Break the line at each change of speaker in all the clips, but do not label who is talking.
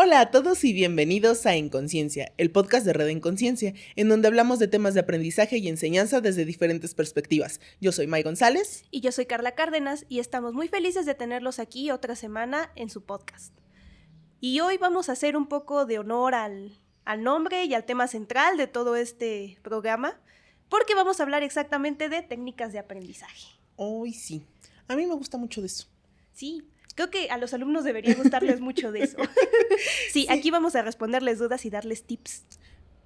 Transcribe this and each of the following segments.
Hola a todos y bienvenidos a En Conciencia, el podcast de Red en Conciencia, en donde hablamos de temas de aprendizaje y enseñanza desde diferentes perspectivas. Yo soy May González.
Y yo soy Carla Cárdenas y estamos muy felices de tenerlos aquí otra semana en su podcast. Y hoy vamos a hacer un poco de honor al nombre y al tema central de todo este programa, porque vamos a hablar exactamente de técnicas de aprendizaje.
Hoy sí, a mí me gusta mucho de eso.
Sí, creo que a los alumnos debería gustarles mucho de eso. Sí, aquí vamos a responderles dudas y darles tips.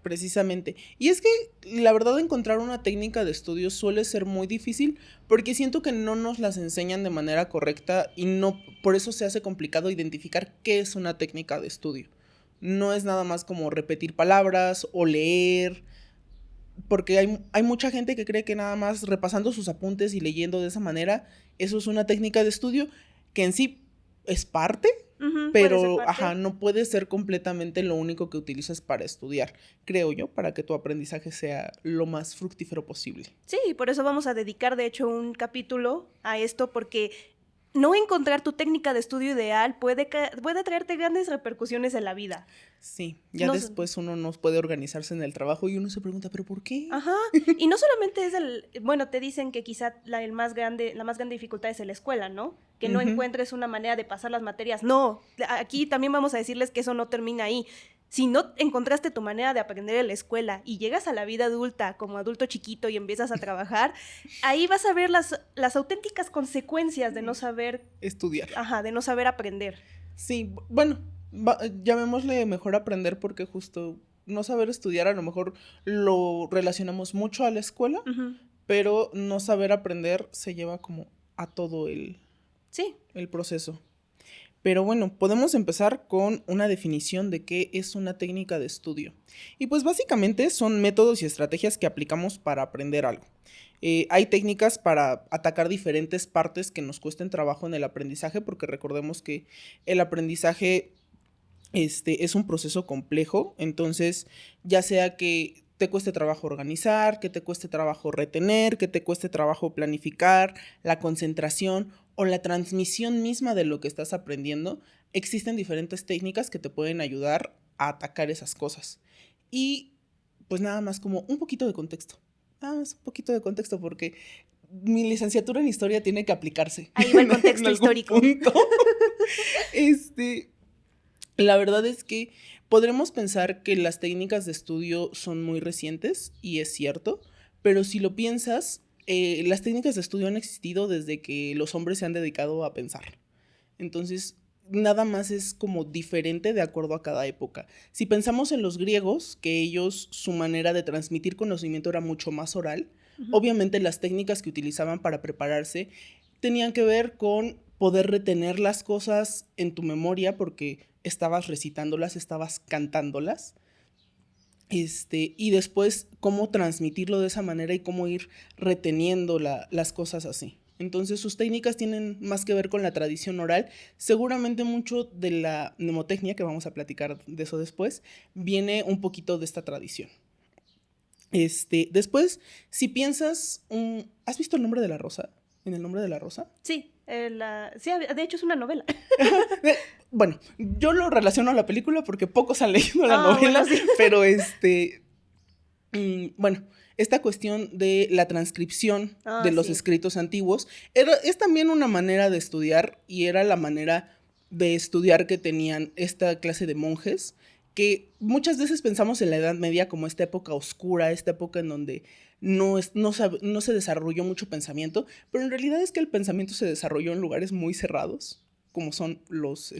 Precisamente. Y es que la verdad encontrar una técnica de estudio suele ser muy difícil porque siento que no nos las enseñan de manera correcta y no, por eso se hace complicado identificar qué es una técnica de estudio. No es nada más como repetir palabras o leer, porque hay mucha gente que cree que nada más repasando sus apuntes y leyendo de esa manera, eso es una técnica de estudio que en sí es parte, pero no puede ser completamente lo único que utilizas para estudiar, creo yo, para que tu aprendizaje sea lo más fructífero posible.
Sí, por eso vamos a dedicar de hecho un capítulo a esto, porque no encontrar tu técnica de estudio ideal puede traerte grandes repercusiones en la vida.
Sí, ya después uno no puede organizarse en el trabajo y uno se pregunta, ¿pero por qué?
Ajá, y no solamente es te dicen que quizá la más grande dificultad es en la escuela, ¿no? Que no encuentres una manera de pasar las materias. No, aquí también vamos a decirles que eso no termina ahí. Si no encontraste tu manera de aprender en la escuela y llegas a la vida adulta como adulto chiquito y empiezas a trabajar, ahí vas a ver las auténticas consecuencias de no saber
estudiar.
Ajá, de no saber aprender.
Sí, bueno, llamémosle mejor aprender porque justo no saber estudiar a lo mejor lo relacionamos mucho a la escuela, pero no saber aprender se lleva como a todo el proceso. Pero bueno, podemos empezar con una definición de qué es una técnica de estudio. Y pues básicamente son métodos y estrategias que aplicamos para aprender algo. Hay técnicas para atacar diferentes partes que nos cuesten trabajo en el aprendizaje, porque recordemos que el aprendizaje es un proceso complejo, entonces ya sea que te cueste trabajo organizar, que te cueste trabajo retener, que te cueste trabajo planificar, la concentración o la transmisión misma de lo que estás aprendiendo, existen diferentes técnicas que te pueden ayudar a atacar esas cosas. Y pues nada más como un poquito de contexto. Un poquito de contexto porque mi licenciatura en historia tiene que aplicarse.
Ahí va el contexto histórico.
La verdad es que podremos pensar que las técnicas de estudio son muy recientes, y es cierto, pero si lo piensas, las técnicas de estudio han existido desde que los hombres se han dedicado a pensar. Entonces, nada más es como diferente de acuerdo a cada época. Si pensamos en los griegos, que ellos, su manera de transmitir conocimiento era mucho más oral, obviamente las técnicas que utilizaban para prepararse tenían que ver con poder retener las cosas en tu memoria porque estabas recitándolas, estabas cantándolas, y después cómo transmitirlo de esa manera y cómo ir reteniendo las cosas así. Entonces sus técnicas tienen más que ver con la tradición oral. Seguramente mucho de la mnemotecnia, que vamos a platicar de eso después, viene un poquito de esta tradición. Después, si piensas, ¿has visto El nombre de la rosa? ¿En El nombre de la rosa?
Sí, sí, de hecho es una novela.
Bueno, yo lo relaciono a la película porque pocos han leído la novela, bueno, sí. Pero bueno, esta cuestión de la transcripción de los escritos antiguos es también una manera de estudiar, y era la manera de estudiar que tenían esta clase de monjes, que muchas veces pensamos en la Edad Media como esta época oscura, esta época en donde no se desarrolló mucho pensamiento, pero en realidad es que el pensamiento se desarrolló en lugares muy cerrados, como son los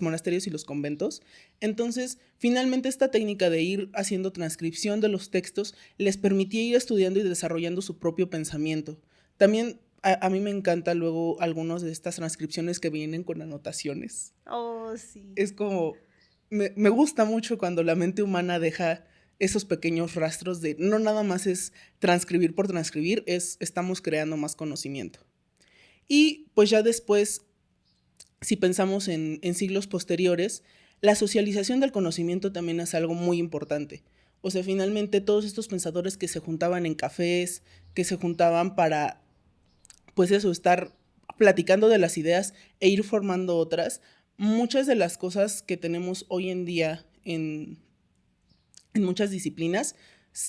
monasterios y los conventos. Entonces, finalmente esta técnica de ir haciendo transcripción de los textos les permitía ir estudiando y desarrollando su propio pensamiento. También a mí me encanta luego algunas de estas transcripciones que vienen con anotaciones.
Oh, sí.
Es como, me gusta mucho cuando la mente humana deja esos pequeños rastros de no nada más es transcribir por transcribir, estamos creando más conocimiento. Y pues ya después, si pensamos en siglos posteriores, la socialización del conocimiento también es algo muy importante. O sea, finalmente todos estos pensadores que se juntaban en cafés, que se juntaban para, pues eso, estar platicando de las ideas e ir formando otras, muchas de las cosas que tenemos hoy en día en muchas disciplinas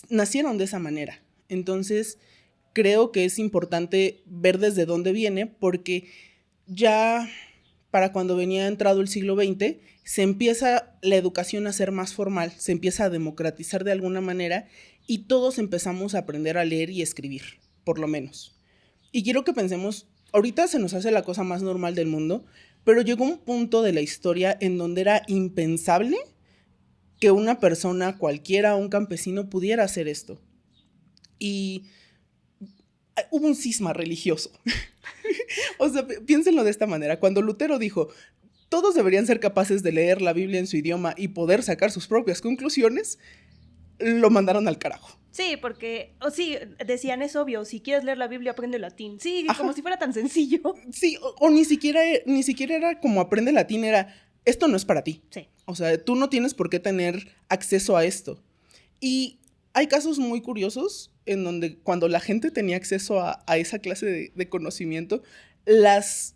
nacieron de esa manera. Entonces, creo que es importante ver desde dónde viene, porque ya para cuando venía entrado el siglo XX, se empieza la educación a ser más formal, se empieza a democratizar de alguna manera y todos empezamos a aprender a leer y escribir, por lo menos. Y quiero que pensemos, ahorita se nos hace la cosa más normal del mundo, pero llegó un punto de la historia en donde era impensable que una persona cualquiera, un campesino, pudiera hacer esto. Y hubo un cisma religioso. O sea, piénsenlo de esta manera. Cuando Lutero dijo, todos deberían ser capaces de leer la Biblia en su idioma y poder sacar sus propias conclusiones, lo mandaron al carajo.
Sí, porque, sí, decían, es obvio, si quieres leer la Biblia, aprende latín. Sí, ajá, como si fuera tan sencillo.
Sí, o ni siquiera era como aprende latín, era, esto no es para ti.
Sí.
O sea, tú no tienes por qué tener acceso a esto. Y hay casos muy curiosos en donde cuando la gente tenía acceso a esa clase de conocimiento, las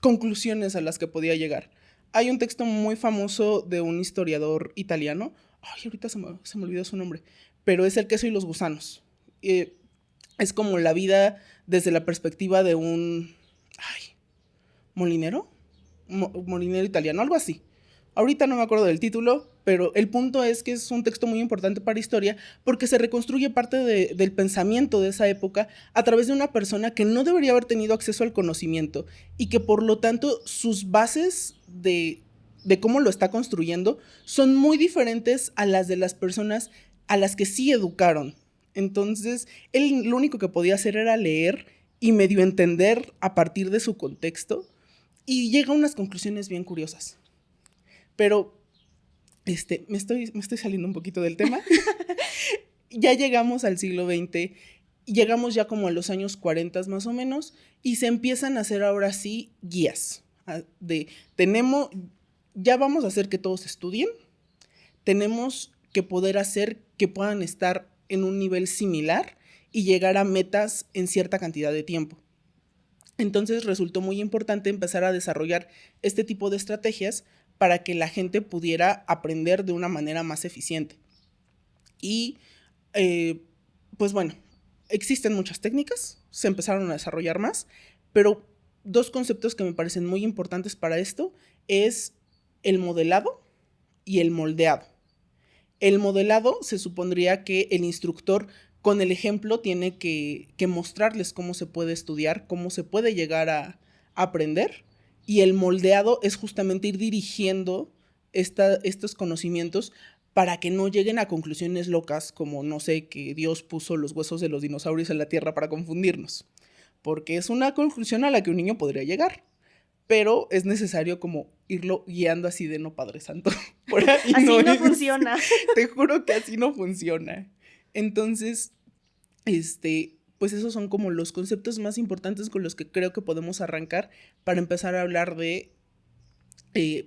conclusiones a las que podía llegar. Hay un texto muy famoso de un historiador italiano, ay, ahorita se me olvidó su nombre, pero es El queso y los gusanos. Es como la vida desde la perspectiva de un molinero italiano, algo así. Ahorita no me acuerdo del título, pero el punto es que es un texto muy importante para historia porque se reconstruye parte del pensamiento de esa época a través de una persona que no debería haber tenido acceso al conocimiento y que por lo tanto sus bases de cómo lo está construyendo son muy diferentes a las de las personas a las que sí educaron. Entonces, él lo único que podía hacer era leer y medio entender a partir de su contexto y llega a unas conclusiones bien curiosas. Pero me estoy saliendo un poquito del tema. Ya llegamos al siglo XX, llegamos ya como a los años 40 más o menos, y se empiezan a hacer ahora sí guías. Ya vamos a hacer que todos estudien, tenemos que poder hacer que puedan estar en un nivel similar y llegar a metas en cierta cantidad de tiempo. Entonces resultó muy importante empezar a desarrollar este tipo de estrategias para que la gente pudiera aprender de una manera más eficiente. Y, pues bueno, existen muchas técnicas, se empezaron a desarrollar más, pero dos conceptos que me parecen muy importantes para esto es el modelado y el moldeado. El modelado se supondría que el instructor con el ejemplo tiene que mostrarles cómo se puede estudiar, cómo se puede llegar a aprender. Y el moldeado es justamente ir dirigiendo estos conocimientos para que no lleguen a conclusiones locas como, no sé, que Dios puso los huesos de los dinosaurios en la tierra para confundirnos. Porque es una conclusión a la que un niño podría llegar. Pero es necesario como irlo guiando así de no, Padre Santo.
Por ahí así no funciona.
Te juro que así no funciona. Entonces, pues esos son como los conceptos más importantes con los que creo que podemos arrancar para empezar a hablar de,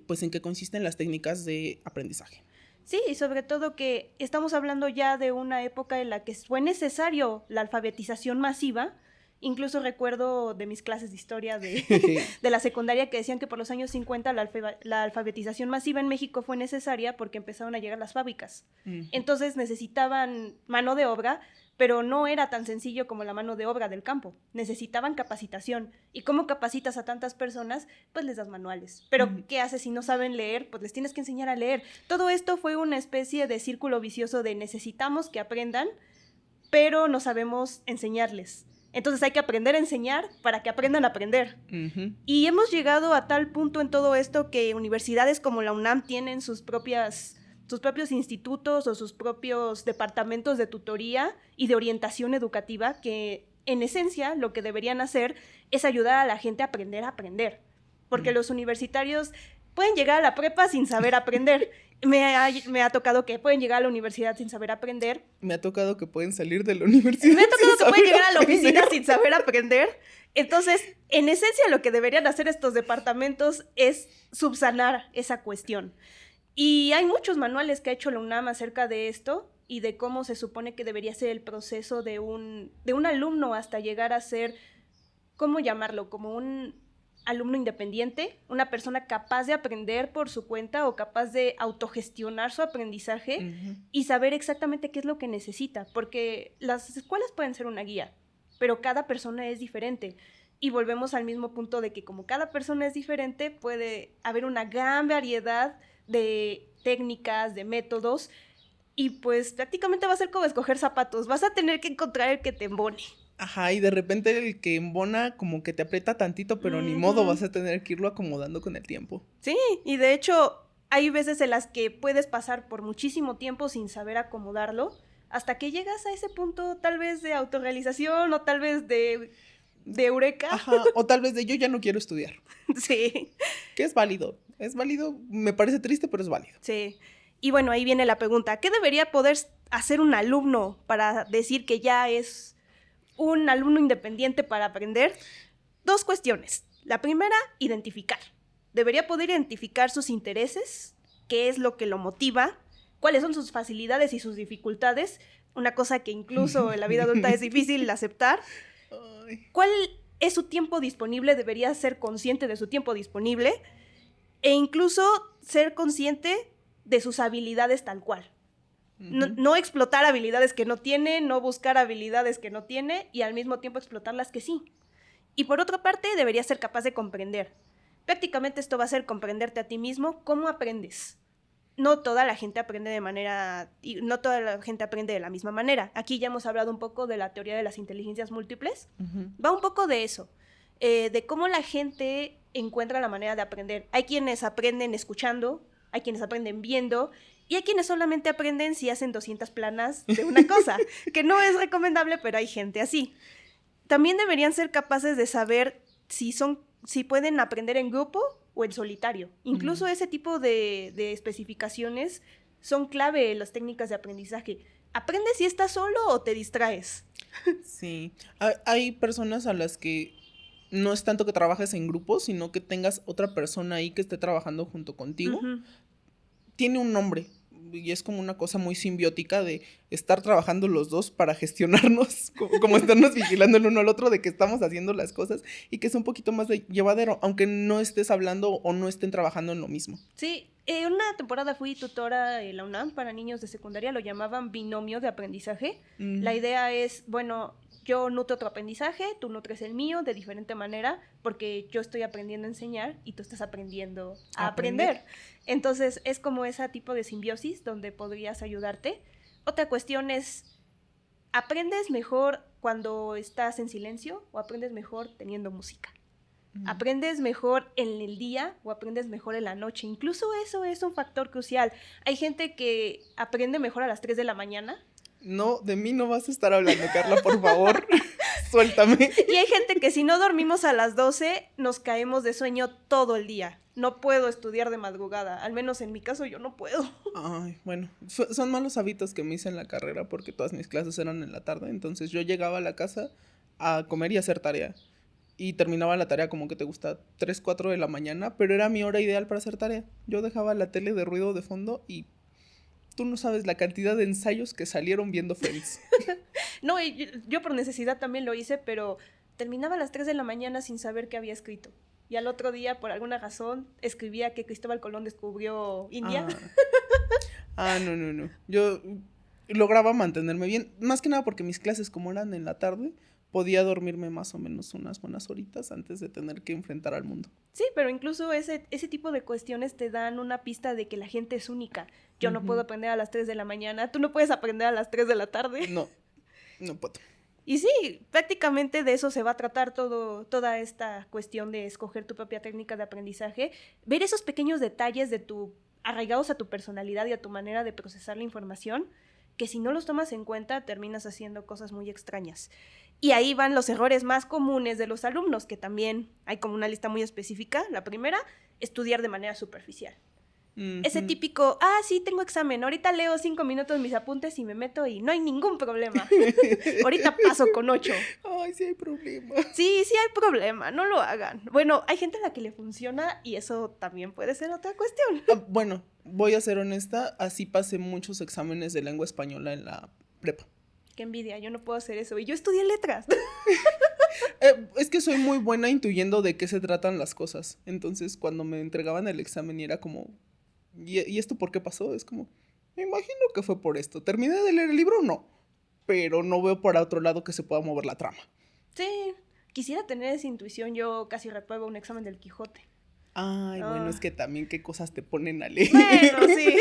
pues en qué consisten las técnicas de aprendizaje.
Sí, y sobre todo que estamos hablando ya de una época en la que fue necesario la alfabetización masiva. Incluso recuerdo de mis clases de historia de la secundaria que decían que por los años 50 la alfabetización masiva en México fue necesaria porque empezaron a llegar las fábricas. Entonces necesitaban mano de obra, pero no era tan sencillo como la mano de obra del campo. Necesitaban capacitación. ¿Y cómo capacitas a tantas personas? Pues les das manuales. Pero ¿qué haces si no saben leer? Pues les tienes que enseñar a leer. Todo esto fue una especie de círculo vicioso de necesitamos que aprendan, pero no sabemos enseñarles. Entonces hay que aprender a enseñar para que aprendan a aprender. Y hemos llegado a tal punto en todo esto que universidades como la UNAM tienen sus propios institutos o sus propios departamentos de tutoría y de orientación educativa que en esencia lo que deberían hacer es ayudar a la gente a aprender. Porque los universitarios pueden llegar a la prepa sin saber aprender. Me ha tocado que pueden llegar a la universidad sin saber aprender.
Me ha tocado que pueden salir de la universidad.
Me ha tocado que pueden llegar a la oficina sin saber aprender. Entonces, en esencia, lo que deberían hacer estos departamentos es subsanar esa cuestión. Y hay muchos manuales que ha hecho la UNAM acerca de esto y de cómo se supone que debería ser el proceso de un alumno hasta llegar a ser, ¿cómo llamarlo? Como un alumno independiente, una persona capaz de aprender por su cuenta o capaz de autogestionar su aprendizaje y saber exactamente qué es lo que necesita, porque las escuelas pueden ser una guía, pero cada persona es diferente. Y volvemos al mismo punto de que como cada persona es diferente, puede haber una gran variedad de técnicas, de métodos, y pues prácticamente va a ser como escoger zapatos, vas a tener que encontrar el que te embone.
Ajá, y de repente el que embona como que te aprieta tantito, pero ni modo, vas a tener que irlo acomodando con el tiempo.
Sí, y de hecho hay veces en las que puedes pasar por muchísimo tiempo sin saber acomodarlo, hasta que llegas a ese punto tal vez de autorrealización o tal vez de eureka.
Ajá, o tal vez de yo ya no quiero estudiar.
Sí.
Que es válido, me parece triste, pero es válido.
Sí, y bueno, ahí viene la pregunta, ¿qué debería poder hacer un alumno para decir que ya es un alumno independiente para aprender? 2 cuestiones. La primera, identificar. Debería poder identificar sus intereses, qué es lo que lo motiva, cuáles son sus facilidades y sus dificultades, una cosa que incluso en la vida adulta es difícil aceptar. ¿Cuál es su tiempo disponible? Debería ser consciente de su tiempo disponible e incluso ser consciente de sus habilidades tal cual. No explotar habilidades que no tiene, no buscar habilidades que no tiene y al mismo tiempo explotar las que sí. Y por otra parte, debería ser capaz de comprender. Prácticamente esto va a ser comprenderte a ti mismo, cómo aprendes. No toda la gente aprende de la misma manera. Aquí ya hemos hablado un poco de la teoría de las inteligencias múltiples. Va un poco de eso, de cómo la gente encuentra la manera de aprender. Hay quienes aprenden escuchando, hay quienes aprenden viendo, y hay quienes solamente aprenden si hacen 200 planas de una cosa, que no es recomendable, pero hay gente así. También deberían ser capaces de saber si pueden aprender en grupo o en solitario. Incluso ese tipo de especificaciones son clave en las técnicas de aprendizaje. ¿Aprendes si estás solo o te distraes?
Sí, hay personas a las que no es tanto que trabajes en grupo, sino que tengas otra persona ahí que esté trabajando junto contigo. Tiene un nombre y es como una cosa muy simbiótica de estar trabajando los dos para gestionarnos, como estarnos vigilando el uno al otro de que estamos haciendo las cosas y que es un poquito más de llevadero, aunque no estés hablando o no estén trabajando en lo mismo.
Sí, una temporada fui tutora en la UNAM para niños de secundaria, lo llamaban binomio de aprendizaje. La idea es, bueno, yo nutro tu aprendizaje, tú nutres el mío de diferente manera, porque yo estoy aprendiendo a enseñar y tú estás aprendiendo a aprender. Entonces, es como ese tipo de simbiosis donde podrías ayudarte. Otra cuestión es, ¿aprendes mejor cuando estás en silencio o aprendes mejor teniendo música? ¿Aprendes mejor en el día o aprendes mejor en la noche? Incluso eso es un factor crucial. Hay gente que aprende mejor a las 3 de la mañana.
No, de mí no vas a estar hablando, Carla, por favor. Suéltame.
Y hay gente que si no dormimos a las 12, nos caemos de sueño todo el día. No puedo estudiar de madrugada. Al menos en mi caso yo no puedo.
Ay, bueno, son malos hábitos que me hice en la carrera porque todas mis clases eran en la tarde. Entonces yo llegaba a la casa a comer y a hacer tarea. Y terminaba la tarea como que te gusta 3, 4 de la mañana, pero era mi hora ideal para hacer tarea. Yo dejaba la tele de ruido de fondo y tú no sabes la cantidad de ensayos que salieron viendo Friends.
No, yo por necesidad también lo hice, pero terminaba a las 3 de la mañana sin saber qué había escrito. Y al otro día, por alguna razón, escribía que Cristóbal Colón descubrió India.
No. Yo lograba mantenerme bien, más que nada porque mis clases, como eran en la tarde, podía dormirme más o menos unas buenas horitas antes de tener que enfrentar al mundo.
Sí, pero incluso ese tipo de cuestiones te dan una pista de que la gente es única. Yo no puedo aprender a las 3 de la mañana, tú no puedes aprender a las 3 de la tarde.
No puedo.
Y sí, prácticamente de eso se va a tratar toda esta cuestión de escoger tu propia técnica de aprendizaje, ver esos pequeños detalles arraigados a tu personalidad y a tu manera de procesar la información, que si no los tomas en cuenta terminas haciendo cosas muy extrañas. Y ahí van los errores más comunes de los alumnos, que también hay como una lista muy específica. La primera, estudiar de manera superficial. Ese típico, sí, tengo examen, ahorita leo 5 minutos mis apuntes y me meto y no hay ningún problema. Ahorita paso con 8.
Ay, sí hay problema.
Sí hay problema, no lo hagan. Bueno, hay gente a la que le funciona y eso también puede ser otra cuestión.
Bueno, voy a ser honesta, así pasé muchos exámenes de lengua española en la prepa.
Qué envidia, yo no puedo hacer eso. Y yo estudié letras.
Es que soy muy buena intuyendo de qué se tratan las cosas. Entonces, cuando me entregaban el examen y era como, ¿y esto por qué pasó? Es como, me imagino que fue por esto. ¿Terminé de leer el libro? No. Pero no veo por otro lado que se pueda mover la trama.
Sí, quisiera tener esa intuición. Yo casi repruebo un examen del Quijote.
Ay, bueno, es que también qué cosas te ponen a leer.
Bueno, sí.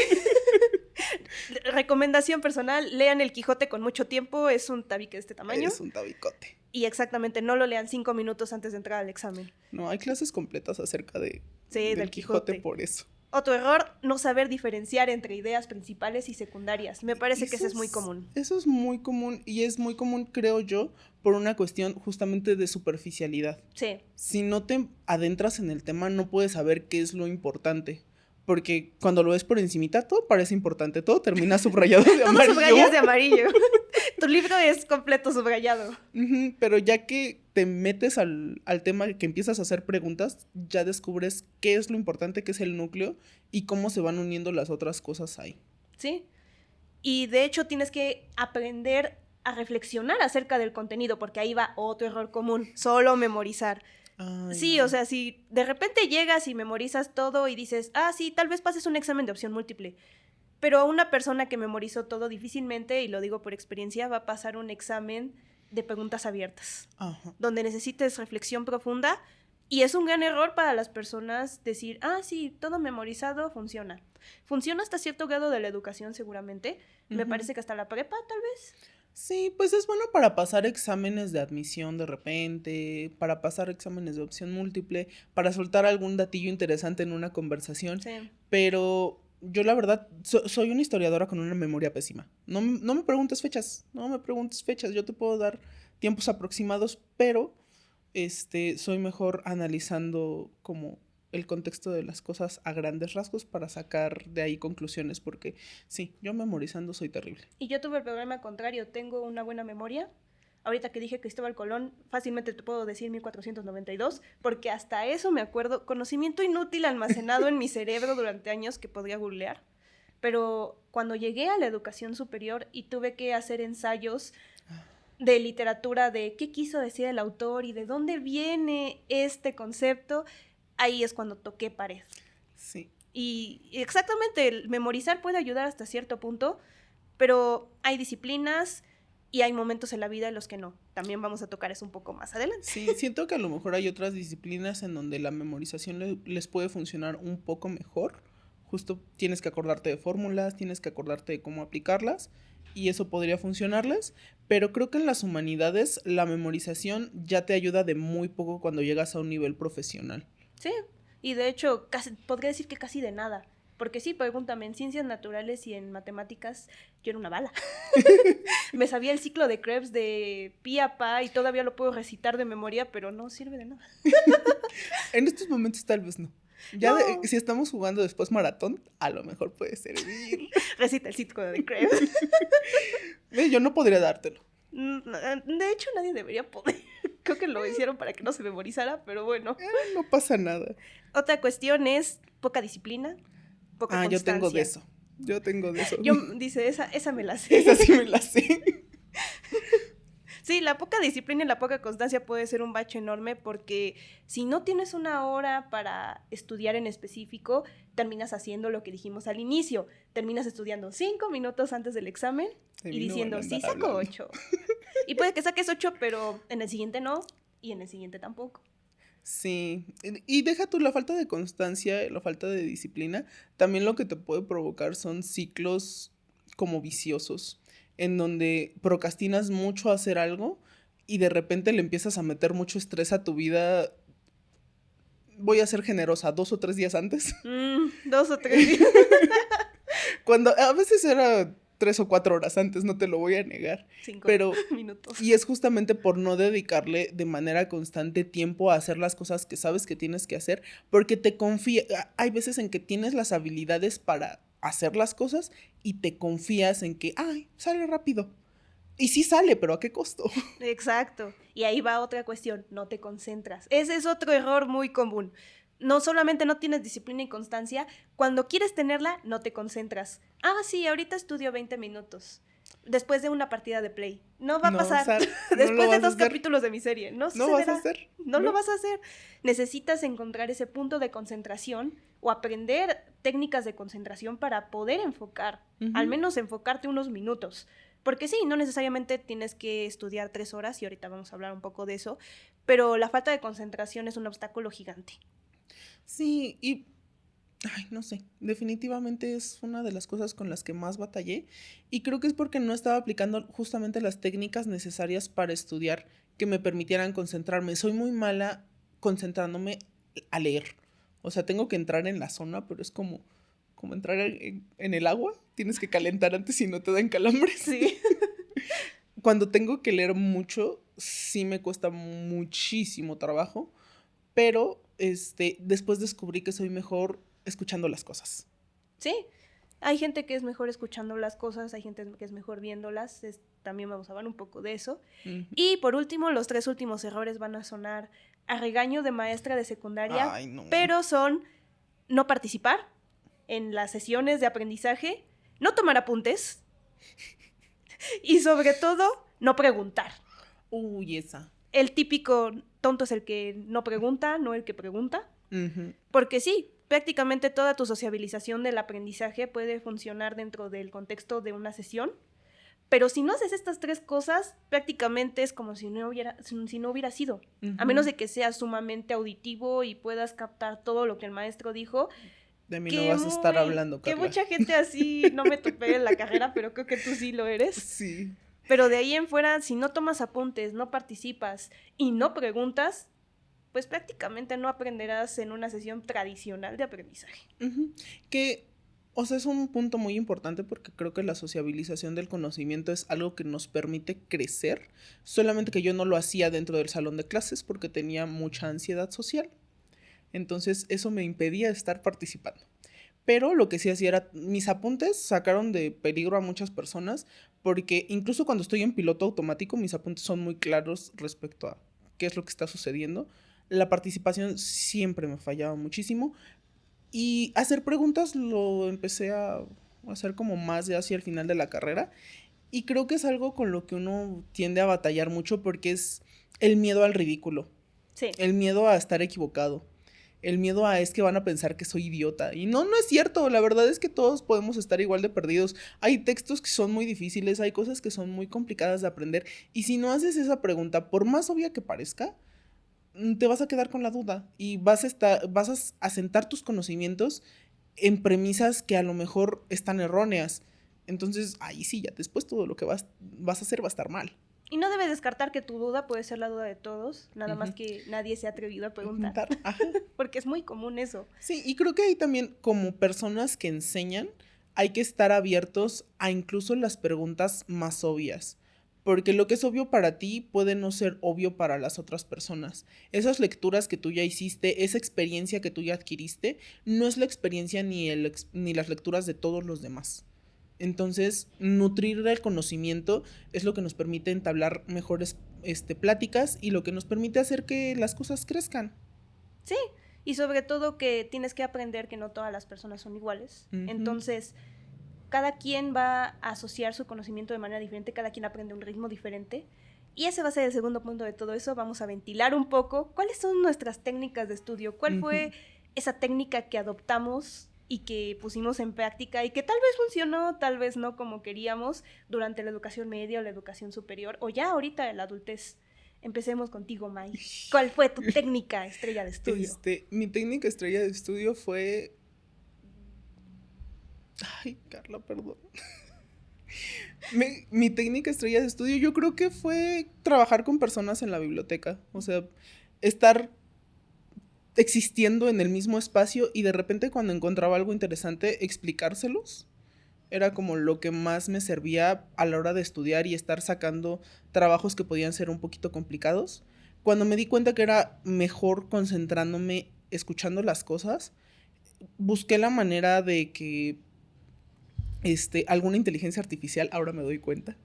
Recomendación personal, lean el Quijote con mucho tiempo, es un tabique de este tamaño.
Es un tabicote.
Y exactamente, no lo lean 5 minutos antes de entrar al examen.
No, hay clases completas acerca
del Quijote
por eso.
Otro error, no saber diferenciar entre ideas principales y secundarias. Me parece que eso es muy común.
Eso es muy común y es muy común, creo yo, por una cuestión justamente de superficialidad.
Sí.
Si no te adentras en el tema, no puedes saber qué es lo importante. Porque cuando lo ves por encimita, todo parece importante. Todo termina subrayado de amarillo.
Todo subrayas de amarillo. Tu libro es completo subrayado.
Pero ya que te metes al tema, que empiezas a hacer preguntas, ya descubres qué es lo importante, qué es el núcleo y cómo se van uniendo las otras cosas ahí.
Sí. Y de hecho tienes que aprender a reflexionar acerca del contenido, porque ahí va otro error común, solo memorizar.
Ay,
sí,
no.
O sea, si de repente llegas y memorizas todo y dices, sí, tal vez pases un examen de opción múltiple, pero una persona que memorizó todo difícilmente, y lo digo por experiencia, va a pasar un examen de preguntas abiertas,
Ajá.
donde necesites reflexión profunda, y es un gran error para las personas decir, sí, todo memorizado funciona. Funciona hasta cierto grado de la educación seguramente, me parece que hasta la prepa tal vez.
Sí, pues es bueno para pasar exámenes de admisión de repente, para pasar exámenes de opción múltiple, para soltar algún datillo interesante en una conversación.
Sí.
Pero yo la verdad soy una historiadora con una memoria pésima. No me preguntes fechas, yo te puedo dar tiempos aproximados, pero soy mejor analizando como el contexto de las cosas a grandes rasgos para sacar de ahí conclusiones, porque sí, yo memorizando soy terrible.
Y yo tuve el problema contrario, tengo una buena memoria. Ahorita que dije Cristóbal Colón, fácilmente te puedo decir 1492, porque hasta eso me acuerdo, conocimiento inútil almacenado en mi cerebro durante años que podría googlear. Pero cuando llegué a la educación superior y tuve que hacer ensayos de literatura, de qué quiso decir el autor y de dónde viene este concepto, ahí es cuando toqué pared.
Sí.
Y exactamente, el memorizar puede ayudar hasta cierto punto, pero hay disciplinas y hay momentos en la vida en los que no. También vamos a tocar eso un poco más adelante.
Sí, siento que a lo mejor hay otras disciplinas en donde la memorización les puede funcionar un poco mejor. Justo tienes que acordarte de fórmulas, tienes que acordarte de cómo aplicarlas y eso podría funcionarles, pero creo que en las humanidades la memorización ya te ayuda de muy poco cuando llegas a un nivel profesional.
Sí, y de hecho podría decir que casi de nada, porque sí, pregúntame, en ciencias naturales y en matemáticas yo era una bala. Me sabía el ciclo de Krebs de pi a pa y todavía lo puedo recitar de memoria, pero no sirve de nada.
En estos momentos tal vez no. Ya no. Si estamos jugando después maratón, a lo mejor puede servir.
Recita el ciclo de Krebs.
Yo no podría dártelo.
De hecho, nadie debería poder. Creo que lo hicieron para que no se memorizara, pero bueno.
No pasa nada.
Otra cuestión es poca disciplina, poca constancia.
Yo tengo de eso.
Dice, esa me la sé.
Esa sí me la sé.
Sí, la poca disciplina y la poca constancia puede ser un bache enorme porque si no tienes una hora para estudiar en específico, terminas haciendo lo que dijimos al inicio. Terminas estudiando 5 minutos antes del examen y diciendo, sí, saco 8. Y puede que saques 8, pero en el siguiente no y en el siguiente tampoco.
Sí, y deja tú la falta de constancia, la falta de disciplina, también lo que te puede provocar son ciclos como viciosos, en donde procrastinas mucho a hacer algo y de repente le empiezas a meter mucho estrés a tu vida. Voy a ser generosa, 2 o 3 días antes.
2 o 3 días.
Cuando a veces era 3 o 4 horas antes, no te lo voy a negar.
5
minutos. Y es justamente por no dedicarle de manera constante tiempo a hacer las cosas que sabes que tienes que hacer, porque te confías. Hay veces en que tienes las habilidades para hacer las cosas y te confías en que, sale rápido. Y sí sale, pero ¿a qué costo?
Exacto. Y ahí va otra cuestión, no te concentras. Ese es otro error muy común. No solamente no tienes disciplina y constancia, cuando quieres tenerla, no te concentras. Sí, ahorita estudio 20 minutos. después de una partida de Play. No va a
No,
pasar.
o sea, no
Después
lo
de
vas a
2
hacer.
capítulos de mi serie. No
No
sucederá.
vas a hacer.
No lo vas a hacer. Necesitas encontrar ese punto de concentración o aprender técnicas de concentración para poder enfocar. Al menos enfocarte unos minutos. Porque sí, no necesariamente tienes que estudiar 3 horas, y ahorita vamos a hablar un poco de eso, pero la falta de concentración es un obstáculo gigante.
Sí, y ay, no sé, definitivamente es una de las cosas con las que más batallé y creo que es porque no estaba aplicando justamente las técnicas necesarias para estudiar que me permitieran concentrarme. Soy muy mala concentrándome a leer. O sea, tengo que entrar en la zona, pero es como entrar en el agua. Tienes que calentar antes si no te dan calambres.
Sí.
Cuando tengo que leer mucho, sí me cuesta muchísimo trabajo, pero después descubrí que soy mejor escuchando las cosas.
Sí, hay gente que es mejor escuchando las cosas, hay gente que es mejor viéndolas, también vamos a hablar un poco de eso. Y por último, los 3 últimos errores van a sonar a regaño de maestra de secundaria,
Ay, no.
pero son no participar en las sesiones de aprendizaje, no tomar apuntes y sobre todo no preguntar.
Uy, esa.
El típico tonto es el que no pregunta, no el que pregunta. Porque sí, prácticamente toda tu sociabilización del aprendizaje puede funcionar dentro del contexto de una sesión, pero si no haces estas 3 cosas, prácticamente es como si no hubiera sido. A menos de que seas sumamente auditivo y puedas captar todo lo que el maestro dijo.
De mí no vas a estar hablando,
Que
Carla.
mucha gente así no me topé en la carrera, pero creo que tú sí lo eres.
Sí.
Pero de ahí en fuera, si no tomas apuntes, no participas y no preguntas, pues prácticamente no aprenderás en una sesión tradicional de aprendizaje.
Que, o sea, es un punto muy importante porque creo que la sociabilización del conocimiento es algo que nos permite crecer, solamente que yo no lo hacía dentro del salón de clases porque tenía mucha ansiedad social. Entonces eso me impedía estar participando. Pero lo que sí hacía era, mis apuntes sacaron de peligro a muchas personas porque incluso cuando estoy en piloto automático, mis apuntes son muy claros respecto a qué es lo que está sucediendo. La participación siempre me fallaba muchísimo y hacer preguntas lo empecé a hacer como más de hacia el final de la carrera y creo que es algo con lo que uno tiende a batallar mucho porque es el miedo al ridículo,
Sí.
el miedo a estar equivocado. El miedo a es que van a pensar que soy idiota. Y no es cierto. La verdad es que todos podemos estar igual de perdidos. Hay textos que son muy difíciles, hay cosas que son muy complicadas de aprender. Y si no haces esa pregunta, por más obvia que parezca, te vas a quedar con la duda. Y vas a asentar tus conocimientos en premisas que a lo mejor están erróneas. Entonces, ahí sí, ya después todo lo que vas a hacer va a estar mal.
Y no debes descartar que tu duda puede ser la duda de todos, nada más que nadie se ha atrevido a preguntar.
Ajá.
Porque es muy común eso.
Sí, y creo que ahí también, como personas que enseñan, hay que estar abiertos a incluso las preguntas más obvias. Porque lo que es obvio para ti puede no ser obvio para las otras personas. Esas lecturas que tú ya hiciste, esa experiencia que tú ya adquiriste, no es la experiencia ni las lecturas de todos los demás. Entonces, nutrir el conocimiento es lo que nos permite entablar mejores pláticas y lo que nos permite hacer que las cosas crezcan.
Sí, y sobre todo que tienes que aprender que no todas las personas son iguales. Entonces, cada quien va a asociar su conocimiento de manera diferente, cada quien aprende a un ritmo diferente. Y ese va a ser el segundo punto de todo eso. Vamos a ventilar un poco cuáles son nuestras técnicas de estudio, cuál fue esa técnica que adoptamos y que pusimos en práctica y que tal vez funcionó, tal vez no como queríamos durante la educación media o la educación superior o ya ahorita en la adultez. Empecemos contigo, May. ¿Cuál fue tu técnica estrella de estudio?
Mi técnica estrella de estudio fue... Ay, Carla, perdón. Mi técnica estrella de estudio yo creo que fue trabajar con personas en la biblioteca. O sea, estar existiendo en el mismo espacio y de repente cuando encontraba algo interesante explicárselos. Era como lo que más me servía a la hora de estudiar y estar sacando trabajos que podían ser un poquito complicados. Cuando me di cuenta que era mejor concentrándome, escuchando las cosas, busqué la manera de que alguna inteligencia artificial, ahora me doy cuenta,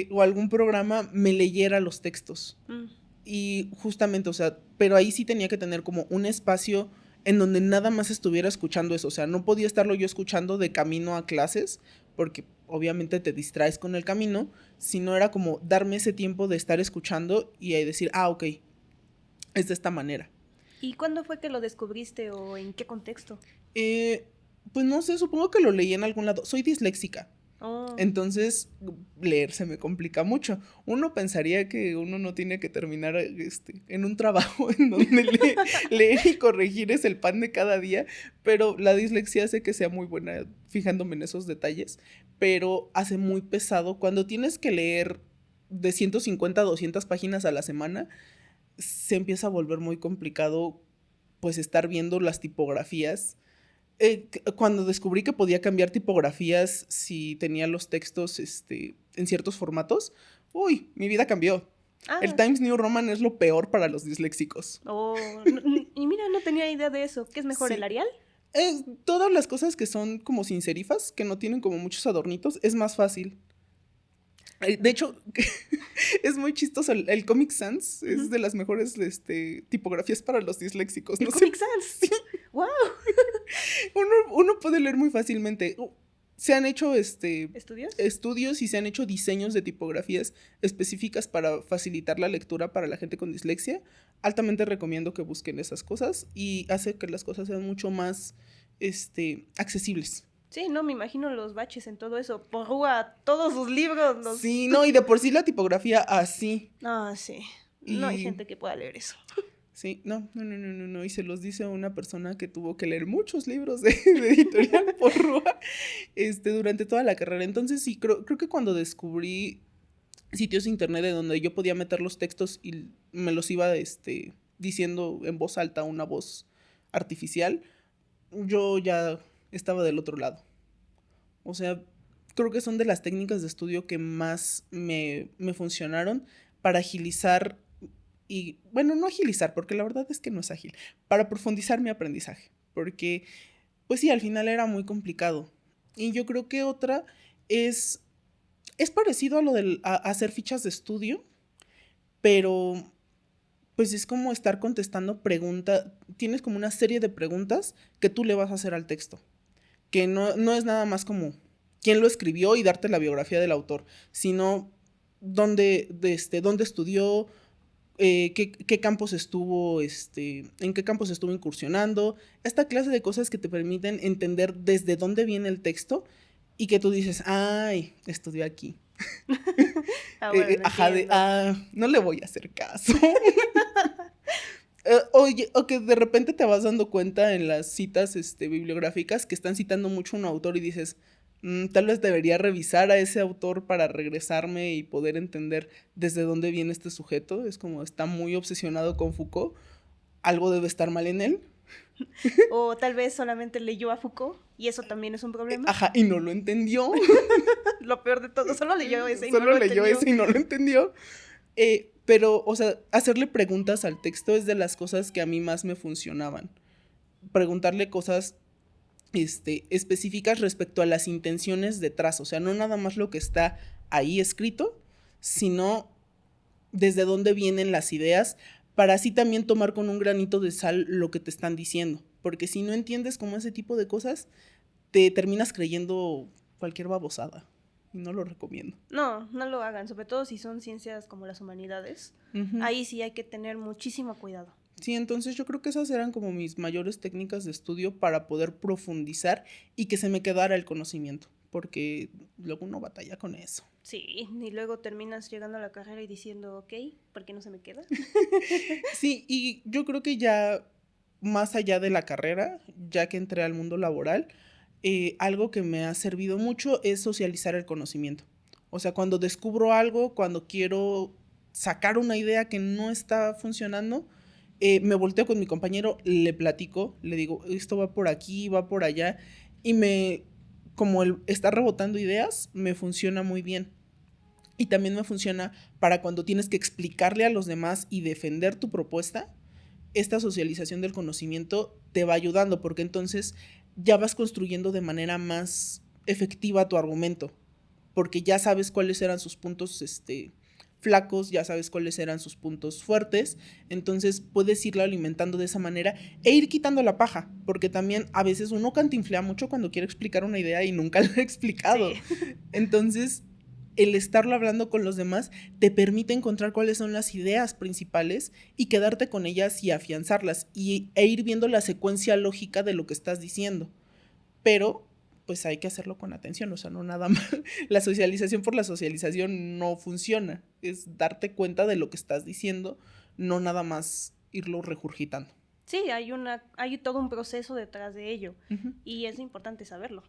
o algún programa me leyera los textos. Y justamente, o sea, pero ahí sí tenía que tener como un espacio en donde nada más estuviera escuchando eso. O sea, no podía estarlo yo escuchando de camino a clases, porque obviamente te distraes con el camino, sino era como darme ese tiempo de estar escuchando y decir, ok, es de esta manera.
¿Y cuándo fue que lo descubriste o en qué contexto?
Pues no sé, supongo que lo leí en algún lado. Soy disléxica.
Oh.
Entonces, leer se me complica mucho. Uno pensaría que uno no tiene que terminar en un trabajo en donde leer y corregir es el pan de cada día, pero la dislexia hace que sea muy buena fijándome en esos detalles, pero hace muy pesado. Cuando tienes que leer de 150 a 200 páginas a la semana, se empieza a volver muy complicado, pues, estar viendo las tipografías. Cuando descubrí que podía cambiar tipografías si tenía los textos en ciertos formatos, uy, mi vida cambió. El Times New Roman es lo peor para los disléxicos.
Y mira, no tenía idea de eso. ¿Qué es mejor, el Arial?
Todas las cosas que son como sin serifas, que no tienen como muchos adornitos, es más fácil. De hecho, es muy chistoso. El Comic Sans es de las mejores tipografías para los disléxicos.
¿El Comic Sans?
Sí.
¡Wow!
Uno puede leer muy fácilmente. Se han hecho
¿Estudios
y se han hecho diseños de tipografías específicas para facilitar la lectura para la gente con dislexia. Altamente recomiendo que busquen esas cosas y hace que las cosas sean mucho más accesibles.
Sí, no, me imagino los baches en todo eso. Porrúa, todos sus libros.
Sí, no, y de por sí la tipografía así.
Sí. No hay gente que pueda leer eso.
Sí, no. Y se los dice una persona que tuvo que leer muchos libros de editorial Porrúa durante toda la carrera. Entonces sí, creo que cuando descubrí sitios de internet de donde yo podía meter los textos y me los iba diciendo en voz alta, una voz artificial, yo ya estaba del otro lado. O sea, creo que son de las técnicas de estudio que más me funcionaron para agilizar y, bueno, no agilizar, porque la verdad es que no es ágil, para profundizar mi aprendizaje, porque, pues sí, al final era muy complicado. Y yo creo que otra es parecido a lo de hacer fichas de estudio, pero pues es como estar contestando preguntas, tienes como una serie de preguntas que tú le vas a hacer al texto, que no es nada más como quién lo escribió y darte la biografía del autor, sino dónde estudió, qué campos estuvo, en qué campos estuvo incursionando, esta clase de cosas que te permiten entender desde dónde viene el texto y que tú dices, ay, estudió aquí.
Bueno,
no le voy a hacer caso. O que de repente te vas dando cuenta en las citas bibliográficas que están citando mucho a un autor y dices, tal vez debería revisar a ese autor para regresarme y poder entender desde dónde viene este sujeto. Es como está muy obsesionado con Foucault, algo debe estar mal en él.
O tal vez solamente leyó a Foucault y eso también es un problema.
Y no lo entendió.
Lo peor de todo, solo leyó ese y
no lo entendió. Pero, o sea, hacerle preguntas al texto es de las cosas que a mí más me funcionaban. Preguntarle cosas específicas respecto a las intenciones detrás. O sea, no nada más lo que está ahí escrito, sino desde dónde vienen las ideas, para así también tomar con un granito de sal lo que te están diciendo. Porque si no entiendes como ese tipo de cosas, te terminas creyendo cualquier babosada. Y no lo recomiendo.
No lo hagan, sobre todo si son ciencias como las humanidades. Uh-huh. Ahí sí hay que tener muchísimo cuidado.
Sí, entonces yo creo que esas eran como mis mayores técnicas de estudio para poder profundizar y que se me quedara el conocimiento, porque luego uno batalla con eso.
Sí, y luego terminas llegando a la carrera y diciendo, ok, ¿por qué no se me queda?
Sí, y yo creo que ya más allá de la carrera, ya que entré al mundo laboral, algo que me ha servido mucho es socializar el conocimiento. O sea, cuando descubro algo, cuando quiero sacar una idea que no está funcionando, me volteo con mi compañero, le platico, le digo, esto va por aquí, va por allá, y como él está rebotando ideas, me funciona muy bien. Y también me funciona para cuando tienes que explicarle a los demás y defender tu propuesta, esta socialización del conocimiento te va ayudando, porque entonces ya vas construyendo de manera más efectiva tu argumento, porque ya sabes cuáles eran sus puntos flacos, ya sabes cuáles eran sus puntos fuertes, entonces puedes irlo alimentando de esa manera e ir quitando la paja, porque también a veces uno cantinflea mucho cuando quiere explicar una idea y nunca la ha explicado. Sí. Entonces, el estarlo hablando con los demás te permite encontrar cuáles son las ideas principales y quedarte con ellas y afianzarlas e ir viendo la secuencia lógica de lo que estás diciendo. Pero pues hay que hacerlo con atención, o sea, no nada más. La socialización por la socialización no funciona, es darte cuenta de lo que estás diciendo, no nada más irlo regurgitando.
Sí, hay todo un proceso detrás de ello, y es importante saberlo.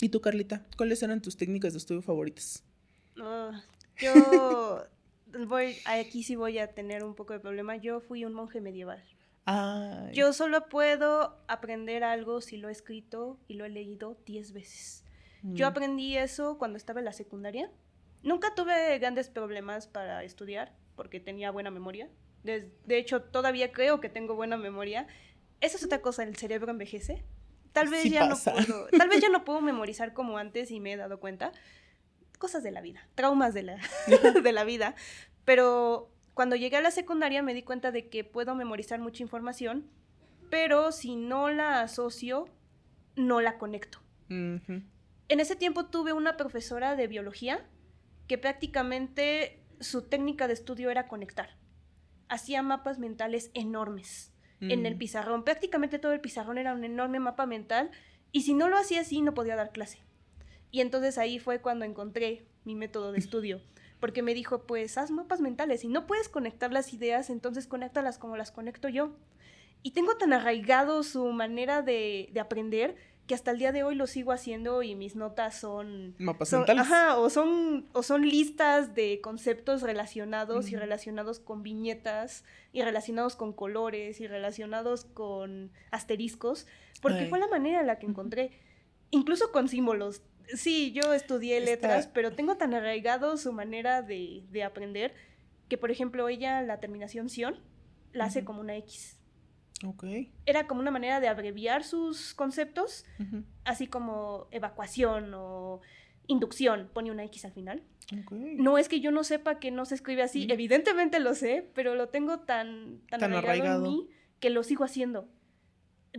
¿Y tú, Carlita? ¿Cuáles eran tus técnicas de estudio favoritas?
Aquí sí voy a tener un poco de problema. Yo fui un monje medieval.
Ay.
Yo solo puedo aprender algo si lo he escrito y lo he leído 10 veces. Yo aprendí eso cuando estaba en la secundaria. Nunca tuve grandes problemas para estudiar porque tenía buena memoria. De hecho, todavía creo que tengo buena memoria. Esa es otra cosa, el cerebro envejece. Tal vez ya no puedo memorizar como antes y me he dado cuenta. Cosas de la vida, traumas de la vida. Pero cuando llegué a la secundaria me di cuenta de que puedo memorizar mucha información, pero si no la asocio, no la conecto. En ese tiempo tuve una profesora de biología que prácticamente su técnica de estudio era conectar. Hacía mapas mentales enormes en el pizarrón. Prácticamente todo el pizarrón era un enorme mapa mental y si no lo hacía así no podía dar clase. Y entonces ahí fue cuando encontré mi método de estudio. Porque me dijo, pues haz mapas mentales. Si no puedes conectar las ideas, entonces conéctalas como las conecto yo. Y tengo tan arraigado su manera de aprender que hasta el día de hoy lo sigo haciendo y mis notas son...
mapas mentales.
Ajá, o son listas de conceptos relacionados y relacionados con viñetas y relacionados con colores y relacionados con asteriscos. Porque fue la manera en la que encontré. Incluso con símbolos. Sí, yo estudié letras, pero tengo tan arraigado su manera de aprender que, por ejemplo, ella, la terminación ción, la hace como una X.
Okay.
Era como una manera de abreviar sus conceptos, así como evacuación o inducción, pone una X al final. Okay. No es que yo no sepa que no se escribe así, evidentemente lo sé, pero lo tengo tan arraigado en mí que lo sigo haciendo.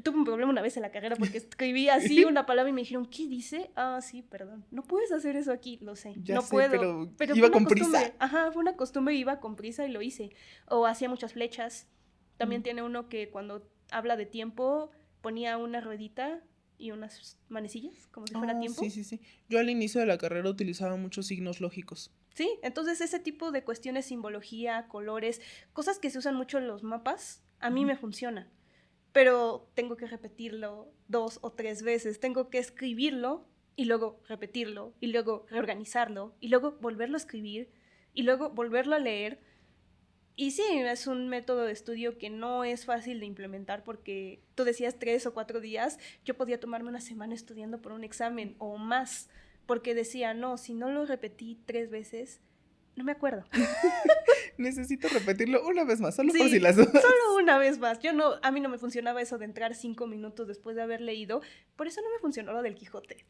Tuve un problema una vez en la carrera porque escribí así una palabra y me dijeron, ¿qué dice? Ah, sí, perdón. No puedes hacer eso aquí, lo sé.
Ya
no
sé,
puedo.
Pero iba con prisa.
Ajá, fue una costumbre, iba con prisa y lo hice. O hacía muchas flechas. También tiene uno que cuando habla de tiempo ponía una ruedita y unas manecillas, como si fuera tiempo.
Sí. Yo al inicio de la carrera utilizaba muchos signos lógicos.
Sí, entonces ese tipo de cuestiones, simbología, colores, cosas que se usan mucho en los mapas, a mí me funciona. Pero tengo que repetirlo 2 o 3 veces, tengo que escribirlo y luego repetirlo y luego reorganizarlo y luego volverlo a escribir y luego volverlo a leer. Y sí, es un método de estudio que no es fácil de implementar porque tú decías 3 o 4 días, yo podía tomarme una semana estudiando por un examen o más, porque decía, no, si no lo repetí 3 veces, no me acuerdo.
Necesito repetirlo una vez más, solo por si las dudas.
Solo una vez más. A mí no me funcionaba eso de entrar 5 minutos después de haber leído, por eso no me funcionó lo del Quijote.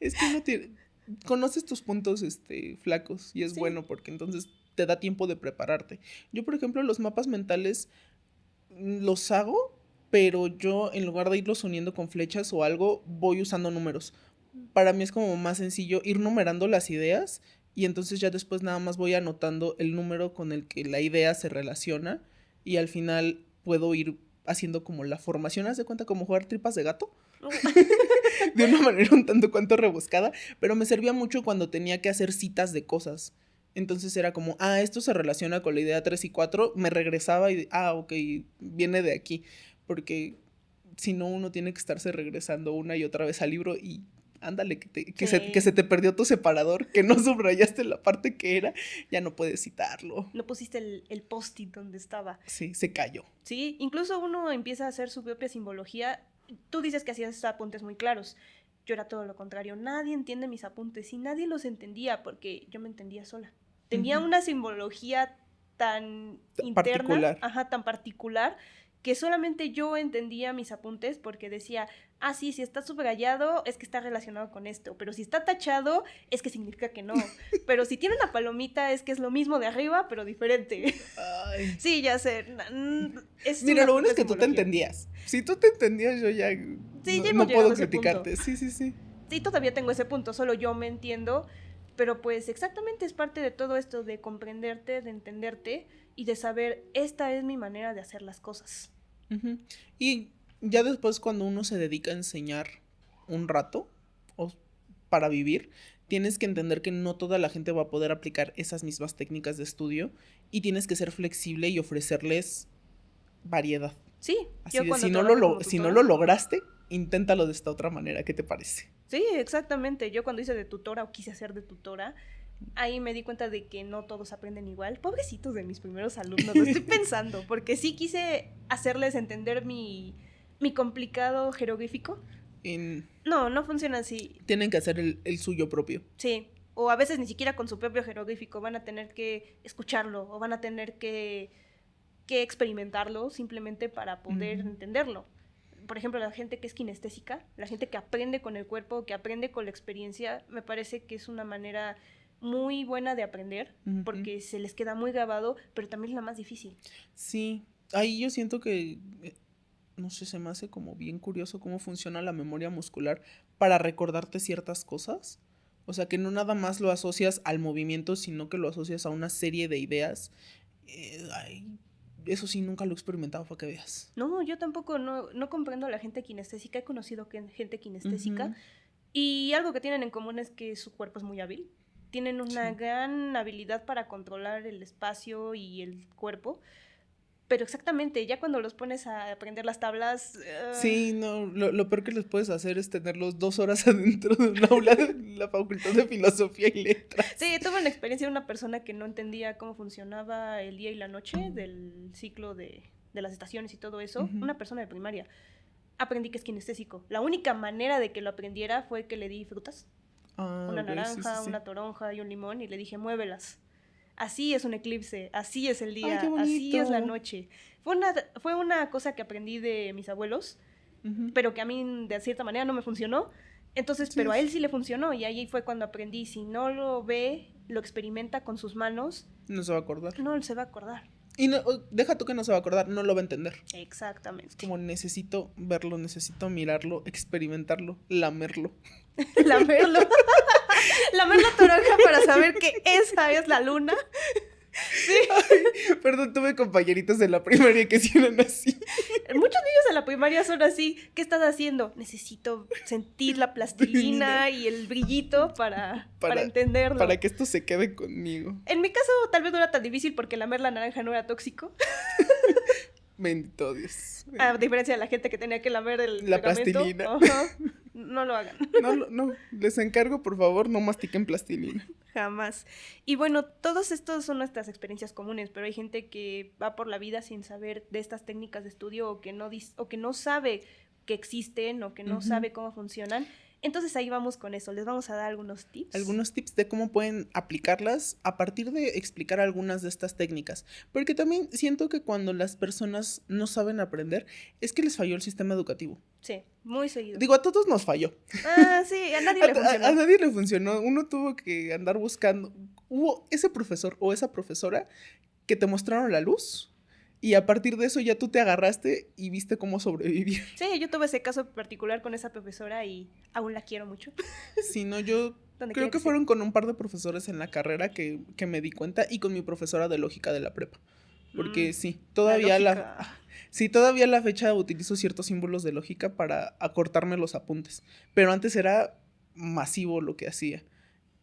Es que conoces tus puntos flacos y es bueno porque entonces te da tiempo de prepararte. Yo, por ejemplo, los mapas mentales los hago, pero yo en lugar de irlos uniendo con flechas o algo, voy usando números. Para mí es como más sencillo ir numerando las ideas y entonces ya después nada más voy anotando el número con el que la idea se relaciona y al final puedo ir haciendo como la formación, ¿haz de cuenta? Como jugar tripas de gato. De una manera un tanto cuanto rebuscada, pero me servía mucho cuando tenía que hacer citas de cosas. Entonces era como, esto se relaciona con la idea 3 y 4, me regresaba y, ok, viene de aquí, porque si no uno tiene que estarse regresando una y otra vez al libro y ándale, que se te perdió tu separador, que no subrayaste la parte que era, ya no puedes citarlo.
No pusiste el post-it donde estaba.
Sí, se cayó.
Sí, incluso uno empieza a hacer su propia simbología. Tú dices que hacías apuntes muy claros. Yo era todo lo contrario. Nadie entiende mis apuntes y nadie los entendía porque yo me entendía sola. Tenía una simbología tan interna,
particular.
Tan particular, que solamente yo entendía mis apuntes porque decía, sí, si está subrayado es que está relacionado con esto, pero si está tachado es que significa que no, pero si tiene una palomita es que es lo mismo de arriba, pero diferente.
Ay.
Sí, ya sé.
Mira, lo bueno es que tú te entendías. Si tú te entendías, yo ya
sí,
no puedo criticarte. Sí.
Sí, todavía tengo ese punto, solo yo me entiendo, pero pues exactamente es parte de todo esto de comprenderte, de entenderte y de saber, esta es mi manera de hacer las cosas.
Uh-huh. Y ya después cuando uno se dedica a enseñar un rato o para vivir, tienes que entender que no toda la gente va a poder aplicar esas mismas técnicas de estudio y tienes que ser flexible y ofrecerles variedad.
Sí,
así de si no lo lograste, inténtalo de esta otra manera, ¿qué te parece?
Sí, exactamente. Yo cuando hice de tutora o quise hacer de tutora, ahí me di cuenta de que no todos aprenden igual. Pobrecitos de mis primeros alumnos, lo estoy pensando, porque sí quise hacerles entender mi complicado jeroglífico. No funciona así.
Tienen que hacer el suyo propio.
Sí, o a veces ni siquiera con su propio jeroglífico, van a tener que escucharlo o van a tener que experimentarlo simplemente para poder entenderlo. Por ejemplo, la gente que es kinestésica, la gente que aprende con el cuerpo, que aprende con la experiencia, me parece que es una manera muy buena de aprender, porque se les queda muy grabado, pero también es la más difícil.
Sí, ahí yo siento que, no sé, se me hace como bien curioso cómo funciona la memoria muscular para recordarte ciertas cosas. O sea, que no nada más lo asocias al movimiento, sino que lo asocias a una serie de ideas. Eso sí, nunca lo he experimentado, para que veas.
No, yo tampoco, no comprendo a la gente kinestésica. He conocido gente kinestésica y algo que tienen en común es que su cuerpo es muy hábil. Tienen una gran habilidad para controlar el espacio y el cuerpo. Pero exactamente, ya cuando los pones a aprender las tablas...
Sí, no, lo peor que les puedes hacer es tenerlos 2 horas adentro de un aula de la Facultad de Filosofía y Letras.
Sí, tuve una experiencia de una persona que no entendía cómo funcionaba el día y la noche del ciclo de las estaciones y todo eso. Una persona de primaria. Aprendí que es kinestésico. La única manera de que lo aprendiera fue que le di frutas. Una naranja, una toronja y un limón y le dije, muévelas. Así es un eclipse, así es el día, así es la noche. Fue una cosa que aprendí de mis abuelos, pero que a mí de cierta manera no me funcionó. Entonces, pero a él sí le funcionó y ahí fue cuando aprendí. Si no lo ve, lo experimenta con sus manos.
No se va a acordar.
No se va a acordar.
Y no, deja tú que no se va a acordar, no lo va a entender.
Exactamente.
Es como necesito verlo, necesito mirarlo, experimentarlo, lamerlo.
Lamerlo. Lamer la toronja para saber que esa es la luna. Sí.
Ay, perdón, tuve compañeritos de la primaria que sí eran así.
Muchos niños de la primaria son así. ¿Qué estás haciendo? Necesito sentir la plastilina y el brillito para entenderlo.
Para que esto se quede conmigo.
En mi caso, tal vez no era tan difícil porque lamer la naranja no era tóxico.
Bendito Dios.
A diferencia de la gente que tenía que lamer
la plastilina.
No lo hagan.
No, les encargo, por favor, no mastiquen plastilina.
Jamás. Y bueno, todos estos son nuestras experiencias comunes, pero hay gente que va por la vida sin saber de estas técnicas de estudio o que no sabe que existen o que no sabe cómo funcionan. Entonces ahí vamos con eso, les vamos a dar algunos tips.
Algunos tips de cómo pueden aplicarlas a partir de explicar algunas de estas técnicas. Porque también siento que cuando las personas no saben aprender, es que les falló el sistema educativo.
Sí, muy seguido.
Digo, a todos nos falló.
Sí, a nadie le funcionó.
A nadie le funcionó. Uno tuvo que andar buscando. Hubo ese profesor o esa profesora que te mostraron la luz. Y a partir de eso ya tú te agarraste y viste cómo sobrevivir.
Sí, yo tuve ese caso particular con esa profesora y aún la quiero mucho.
Sí, no, yo creo que fueron con un par de profesores en la carrera que me di cuenta y con mi profesora de lógica de la prepa. Porque sí, todavía todavía a la fecha utilizo ciertos símbolos de lógica para acortarme los apuntes. Pero antes era masivo lo que hacía.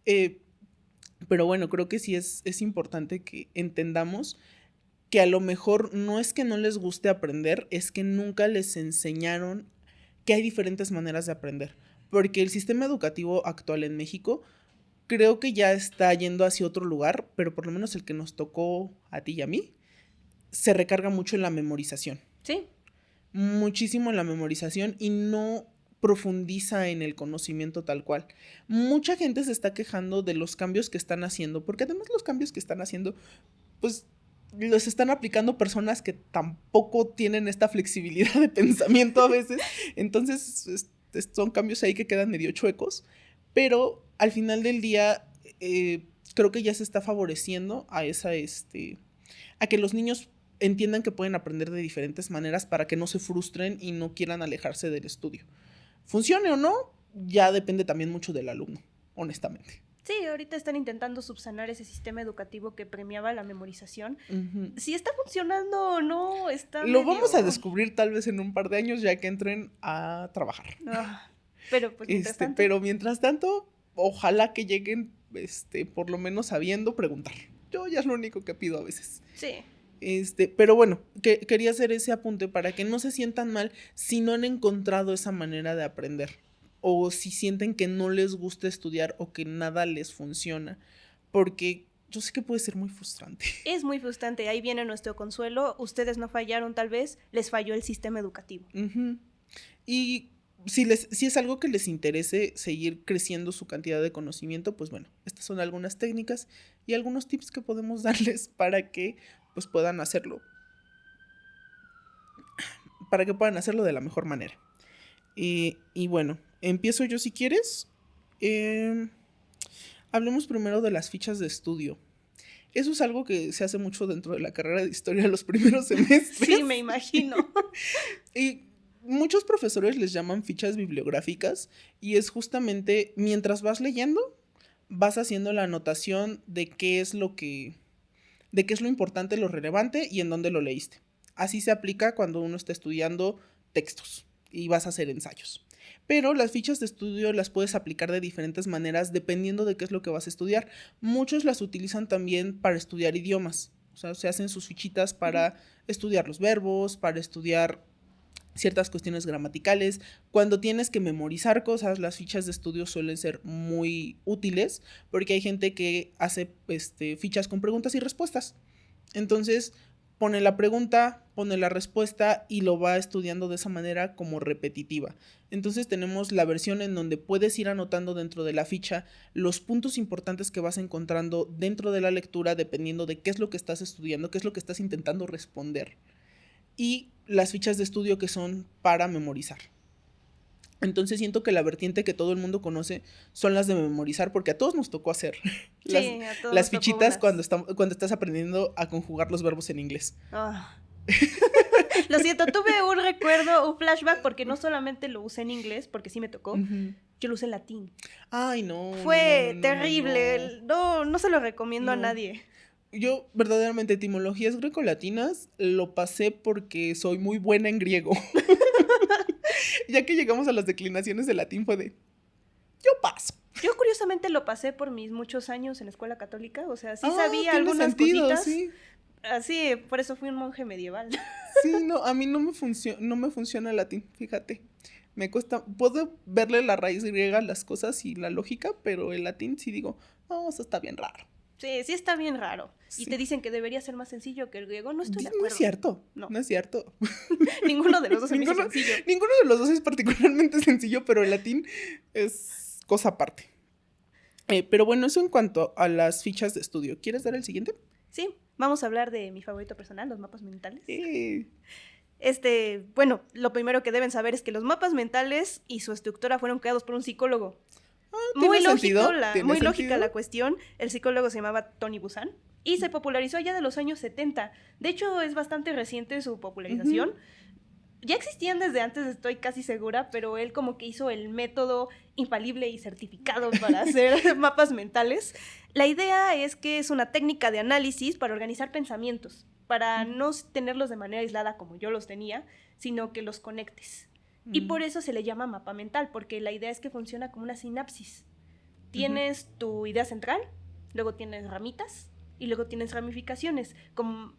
Pero bueno, creo que sí es importante que entendamos que a lo mejor no es que no les guste aprender, es que nunca les enseñaron que hay diferentes maneras de aprender. Porque el sistema educativo actual en México creo que ya está yendo hacia otro lugar, pero por lo menos el que nos tocó a ti y a mí, se recarga mucho en la memorización.
Sí.
Muchísimo en la memorización y no profundiza en el conocimiento tal cual. Mucha gente se está quejando de los cambios que están haciendo, porque además los cambios que están haciendo, pues los están aplicando personas que tampoco tienen esta flexibilidad de pensamiento a veces. Entonces, son cambios ahí que quedan medio chuecos. Pero al final del día, creo que ya se está favoreciendo a a que los niños entiendan que pueden aprender de diferentes maneras para que no se frustren y no quieran alejarse del estudio. Funcione o no, ya depende también mucho del alumno, honestamente.
Sí, ahorita están intentando subsanar ese sistema educativo que premiaba la memorización. Uh-huh. Si está funcionando o no, está
Lo vamos a descubrir tal vez en un par de años ya que entren a trabajar.
Pero pues mientras tanto...
Pero mientras tanto, ojalá que lleguen por lo menos sabiendo preguntar. Yo ya es lo único que pido a veces.
Sí.
Pero bueno, quería hacer ese apunte para que no se sientan mal si no han encontrado esa manera de aprender. O si sienten que no les gusta estudiar o que nada les funciona. Porque yo sé que puede ser muy frustrante.
Es muy frustrante. Ahí viene nuestro consuelo. Ustedes no fallaron tal vez, les falló el sistema educativo.
Uh-huh. Y si es algo que les interese seguir creciendo su cantidad de conocimiento, pues bueno, estas son algunas técnicas y algunos tips que podemos darles para que pues puedan hacerlo. Para que puedan hacerlo de la mejor manera. Y bueno, empiezo yo si quieres. Hablemos primero de las fichas de estudio. Eso es algo que se hace mucho dentro de la carrera de historia los primeros semestres.
Sí, me imagino.
Y muchos profesores les llaman fichas bibliográficas y es justamente mientras vas leyendo, vas haciendo la anotación de qué es lo importante, lo relevante y en dónde lo leíste. Así se aplica cuando uno está estudiando textos y vas a hacer ensayos. Pero las fichas de estudio las puedes aplicar de diferentes maneras dependiendo de qué es lo que vas a estudiar. Muchos las utilizan también para estudiar idiomas. O sea, se hacen sus fichitas para estudiar los verbos, para estudiar ciertas cuestiones gramaticales. Cuando tienes que memorizar cosas, las fichas de estudio suelen ser muy útiles porque hay gente que hace fichas con preguntas y respuestas. Entonces pone la pregunta, pone la respuesta y lo va estudiando de esa manera como repetitiva. Entonces tenemos la versión en donde puedes ir anotando dentro de la ficha los puntos importantes que vas encontrando dentro de la lectura dependiendo de qué es lo que estás estudiando, qué es lo que estás intentando responder. Y las fichas de estudio que son para memorizar. Entonces siento que la vertiente que todo el mundo conoce son las de memorizar, porque a todos nos tocó hacer las fichitas cuando estás aprendiendo a conjugar los verbos en inglés.
Oh. Lo siento, tuve un recuerdo, un flashback, porque no solamente lo usé en inglés, porque sí me tocó, yo lo usé en latín.
Ay, no.
Fue terrible, no se lo recomiendo a nadie.
Yo, verdaderamente, etimologías grecolatinas lo pasé porque soy muy buena en griego. Ya que llegamos a las declinaciones de latín fue de, yo paso.
Yo curiosamente lo pasé por mis muchos años en la escuela católica, o sea, sí sabía algunas cositas.
Sí.
Así, por eso fui un monje medieval.
Sí, no, a mí no me funciona el latín, fíjate. Me cuesta, puedo verle la raíz griega a las cosas y la lógica, pero el latín sí digo, eso está bien raro.
Sí está bien raro. Sí. Y te dicen que debería ser más sencillo que el griego. No estoy de acuerdo.
No es cierto. No es cierto.
Ninguno de los dos es sencillo.
Ninguno de los dos es particularmente sencillo, pero el latín es cosa aparte. Pero bueno, eso en cuanto a las fichas de estudio. ¿Quieres dar el siguiente?
Sí, vamos a hablar de mi favorito personal, los mapas mentales. Bueno, lo primero que deben saber es que los mapas mentales y su estructura fueron creados por un psicólogo. Muy lógica la cuestión. El psicólogo se llamaba Tony Buzan y se popularizó ya de los años 70. De hecho, es bastante reciente su popularización. Ya existían desde antes, estoy casi segura, pero él como que hizo el método infalible y certificado para hacer mapas mentales. La idea es que es una técnica de análisis para organizar pensamientos, para no tenerlos de manera aislada como yo los tenía, sino que los conectes. Y por eso se le llama mapa mental, porque la idea es que funciona como una sinapsis. Tienes tu idea central, luego tienes ramitas y luego tienes ramificaciones.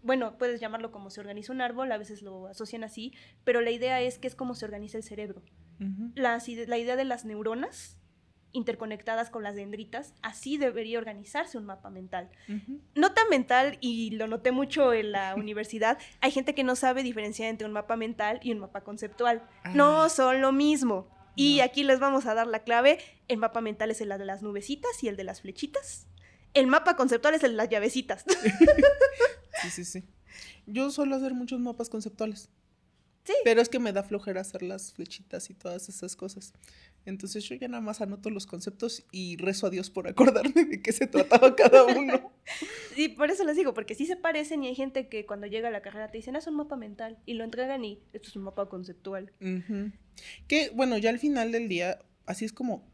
Bueno, puedes llamarlo como se organiza un árbol, a veces lo asocian así, pero la idea es que es como se organiza el cerebro. La idea de las neuronas interconectadas con las dendritas, así debería organizarse un mapa mental. Nota mental, y lo noté mucho en la universidad, hay gente que no sabe diferenciar entre un mapa mental y un mapa conceptual. No son lo mismo. Y aquí les vamos a dar la clave. El mapa mental es el de las nubecitas y el de las flechitas. El mapa conceptual es el de las llavecitas.
Sí. Yo suelo hacer muchos mapas conceptuales.
Sí.
Pero es que me da flojera hacer las flechitas y todas esas cosas. Entonces yo ya nada más anoto los conceptos y rezo a Dios por acordarme de qué se trataba cada uno.
Y por eso les digo, porque sí se parecen y hay gente que cuando llega a la carrera te dicen, es un mapa mental, y lo entregan y esto es un mapa conceptual.
Uh-huh. Que bueno, ya al final del día, así es como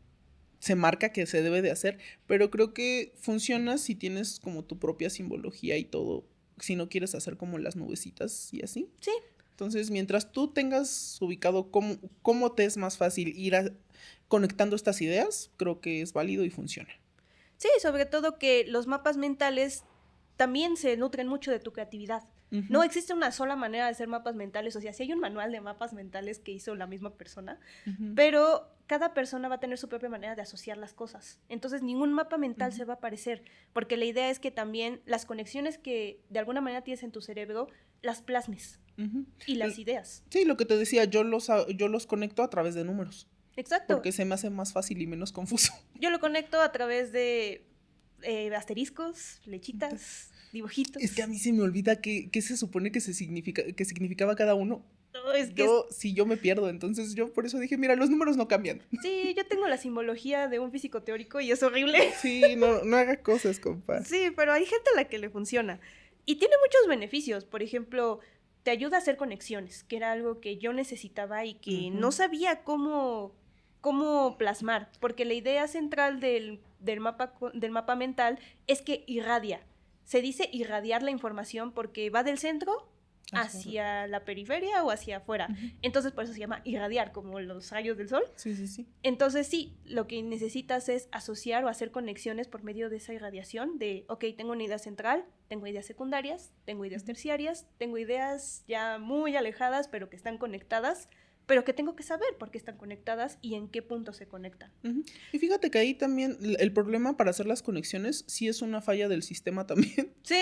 se marca que se debe de hacer, pero creo que funciona si tienes como tu propia simbología y todo, si no quieres hacer como las nubecitas y así.
Sí.
Entonces, mientras tú tengas ubicado cómo te es más fácil ir conectando estas ideas, creo que es válido y funciona.
Sí, sobre todo que los mapas mentales también se nutren mucho de tu creatividad. Uh-huh. No existe una sola manera de hacer mapas mentales, o sea, sí hay un manual de mapas mentales que hizo la misma persona, uh-huh, pero cada persona va a tener su propia manera de asociar las cosas. Entonces, ningún mapa mental, uh-huh, se va a parecer, porque la idea es que también las conexiones que de alguna manera tienes en tu cerebro, las plasmes. Uh-huh. Y las ideas.
Sí, lo que te decía, yo los conecto a través de números.
Exacto.
Porque se me hace más fácil y menos confuso.
Yo lo conecto a través de asteriscos, flechitas, dibujitos.
Es que a mí se me olvida qué se supone que significaba cada uno.
No, es que
yo me pierdo, entonces yo por eso dije, mira, los números no cambian.
Sí, yo tengo la simbología de un físico teórico y es horrible.
Sí, no haga cosas, compa.
Sí, pero hay gente a la que le funciona. Y tiene muchos beneficios. Por ejemplo, te ayuda a hacer conexiones, que era algo que yo necesitaba y que, uh-huh, no sabía cómo plasmar, porque la idea central del mapa mental es que irradia. Se dice irradiar la información porque va del centro hacia la periferia o hacia afuera. Uh-huh. Entonces, por eso se llama irradiar, como los rayos del sol.
Sí.
Entonces, sí, lo que necesitas es asociar o hacer conexiones por medio de esa irradiación de, ok, tengo una idea central, tengo ideas secundarias, tengo ideas terciarias, tengo ideas ya muy alejadas, pero que están conectadas, pero que tengo que saber por qué están conectadas y en qué punto se conectan.
Uh-huh. Y fíjate que ahí también el problema para hacer las conexiones sí es una falla del sistema también.
Sí.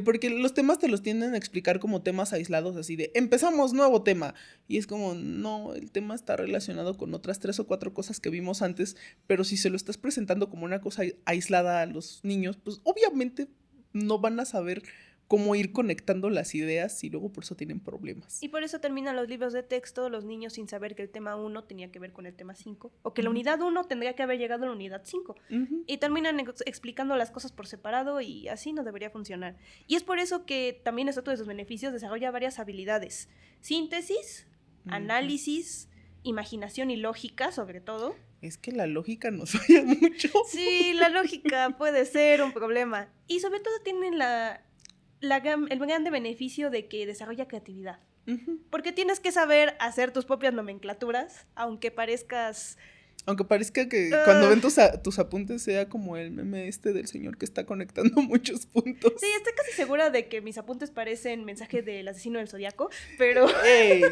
Porque los temas te los tienden a explicar como temas aislados, así de empezamos nuevo tema. Y es como, no, el tema está relacionado con otras 3 o 4 cosas que vimos antes, pero si se lo estás presentando como una cosa aislada a los niños, pues obviamente no van a saber cómo ir conectando las ideas y luego por eso tienen problemas.
Y por eso terminan los libros de texto, los niños sin saber que el tema 1 tenía que ver con el tema 5, o que, uh-huh, la unidad 1 tendría que haber llegado a la unidad 5, uh-huh, y terminan explicando las cosas por separado y así no debería funcionar. Y es por eso que también es otro de sus beneficios, desarrolla varias habilidades: síntesis, uh-huh, análisis, imaginación y lógica, sobre todo.
Es que la lógica nos falla mucho.
Sí, la lógica puede ser un problema. Y sobre todo tienen el grande beneficio de que desarrolla creatividad. Uh-huh. Porque tienes que saber hacer tus propias nomenclaturas, aunque parezca
que cuando ven tus apuntes sea como el meme del señor que está conectando muchos puntos.
Sí, estoy casi segura de que mis apuntes parecen mensaje del asesino del Zodiaco, pero...
Ey,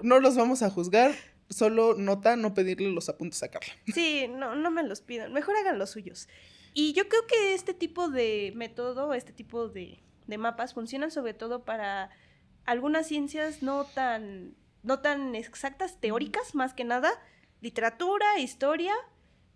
no los vamos a juzgar. Solo nota no pedirle los apuntes a Carla.
Sí, no me los pidan. Mejor hagan los suyos. Y yo creo que este tipo de método, este tipo de mapas funcionan sobre todo para algunas ciencias no tan exactas, teóricas más que nada, literatura, historia.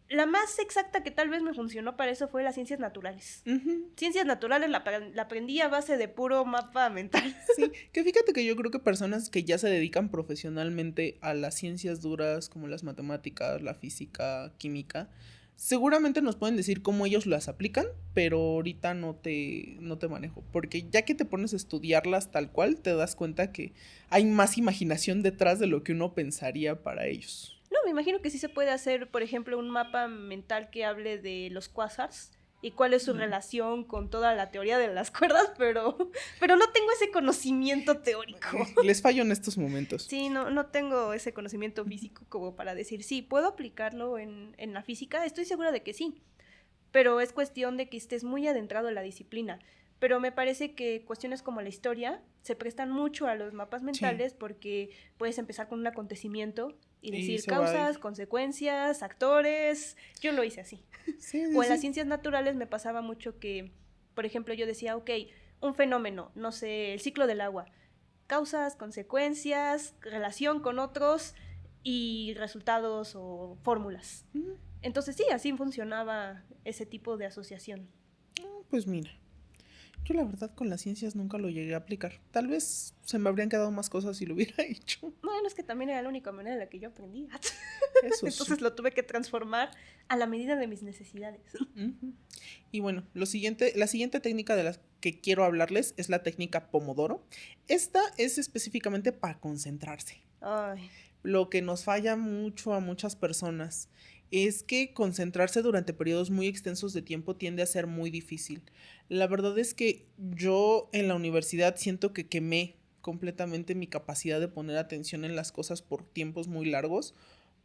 La más exacta que tal vez me funcionó para eso fue las ciencias naturales. Uh-huh. Ciencias naturales la aprendí a base de puro mapa mental.
Sí, que fíjate que yo creo que personas que ya se dedican profesionalmente a las ciencias duras como las matemáticas, la física, química, seguramente nos pueden decir cómo ellos las aplican, pero ahorita no te manejo, porque ya que te pones a estudiarlas tal cual, te das cuenta que hay más imaginación detrás de lo que uno pensaría para ellos.
No, me imagino que sí se puede hacer, por ejemplo, un mapa mental que hable de los quasars y cuál es su relación con toda la teoría de las cuerdas, pero no tengo ese conocimiento teórico.
Les fallo en estos momentos.
Sí, no tengo ese conocimiento físico como para decir, sí, ¿puedo aplicarlo en la física? Estoy segura de que sí, pero es cuestión de que estés muy adentrado en la disciplina. Pero me parece que cuestiones como la historia se prestan mucho a los mapas mentales, sí, porque puedes empezar con un acontecimiento y decir causas, consecuencias, actores. Yo lo hice así. Sí, o en las ciencias naturales me pasaba mucho que, por ejemplo, yo decía, ok, un fenómeno, no sé, el ciclo del agua. Causas, consecuencias, relación con otros y resultados o fórmulas. Entonces sí, así funcionaba ese tipo de asociación.
Pues mira. Yo la verdad con las ciencias nunca lo llegué a aplicar. Tal vez se me habrían quedado más cosas si lo hubiera hecho.
Bueno, es que también era la única manera en la que yo aprendía.
Eso sí.
Entonces lo tuve que transformar a la medida de mis necesidades.
Ujú. Y bueno, la siguiente técnica de la que quiero hablarles es la técnica Pomodoro. Esta es específicamente para concentrarse.
Ay.
Lo que nos falla mucho a muchas personas es que concentrarse durante periodos muy extensos de tiempo tiende a ser muy difícil. La verdad es que yo en la universidad siento que quemé completamente mi capacidad de poner atención en las cosas por tiempos muy largos,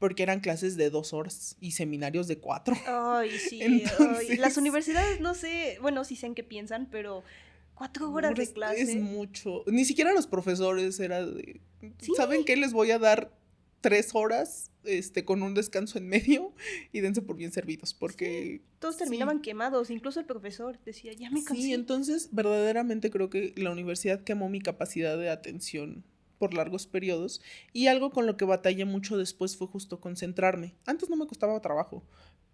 porque eran clases de 2 horas y seminarios de 4.
Ay, sí.
Entonces,
ay. Las universidades, no sé, bueno, sí sé en qué piensan, pero 4 horas de clase.
es mucho. Ni siquiera los profesores era de,
¿Sí?
¿saben qué? Les voy a dar 3 horas, con un descanso en medio y dense por bien servidos, porque
Todos
sí.
terminaban quemados, incluso el profesor decía, ya me cansé.
Sí, entonces verdaderamente creo que la universidad quemó mi capacidad de atención por largos periodos, y algo con lo que batallé mucho después fue justo concentrarme. Antes no me costaba trabajo,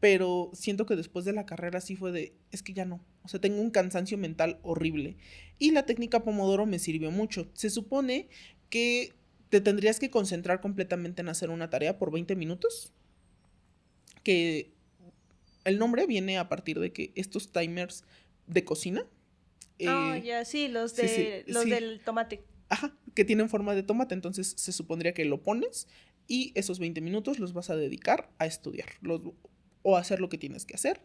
pero siento que después de la carrera sí fue de, es que ya no, o sea, tengo un cansancio mental horrible. Y la técnica Pomodoro me sirvió mucho. Se supone que te tendrías que concentrar completamente en hacer una tarea por 20 minutos, que el nombre viene a partir de que estos timers de cocina,
Ya, sí, los
sí,
del tomate.
ajá, que tienen forma de tomate, entonces se supondría que lo pones y esos 20 minutos los vas a dedicar a estudiar o a hacer lo que tienes que hacer.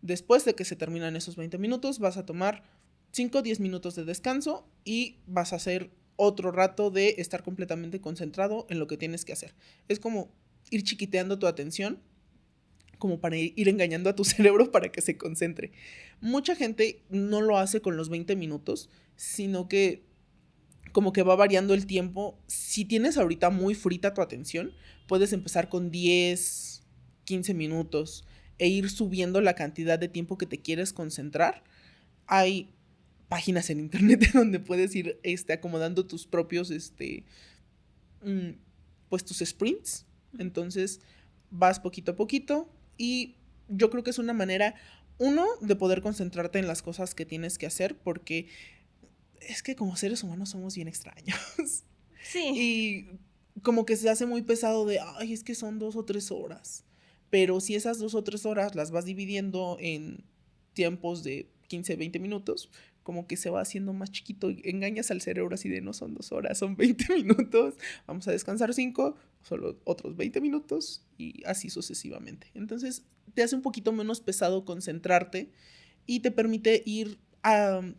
Después de que se terminan esos 20 minutos, vas a tomar 5 o 10 minutos de descanso y vas a hacer otro rato de estar completamente concentrado en lo que tienes que hacer. Es como ir chiquiteando tu atención, como para ir engañando a tu cerebro para que se concentre. Mucha gente no lo hace con los 20 minutos, sino que como que va variando el tiempo. Si tienes ahorita muy frita tu atención, puedes empezar con 10, 15 minutos e ir subiendo la cantidad de tiempo que te quieres concentrar. Hay páginas en internet donde puedes ir acomodando tus propios, pues tus sprints. Entonces vas poquito a poquito y yo creo que es una manera, uno, de poder concentrarte en las cosas que tienes que hacer, porque es que como seres humanos somos bien extraños.
Sí.
Y como que se hace muy pesado de, ay, es que son 2 o 3 horas. Pero si esas 2 o 3 horas las vas dividiendo en tiempos de 15, 20 minutos, como que se va haciendo más chiquito y engañas al cerebro así de, no son 2 horas, son 20 minutos, vamos a descansar 5, solo otros 20 minutos y así sucesivamente. Entonces te hace un poquito menos pesado concentrarte y te permite ir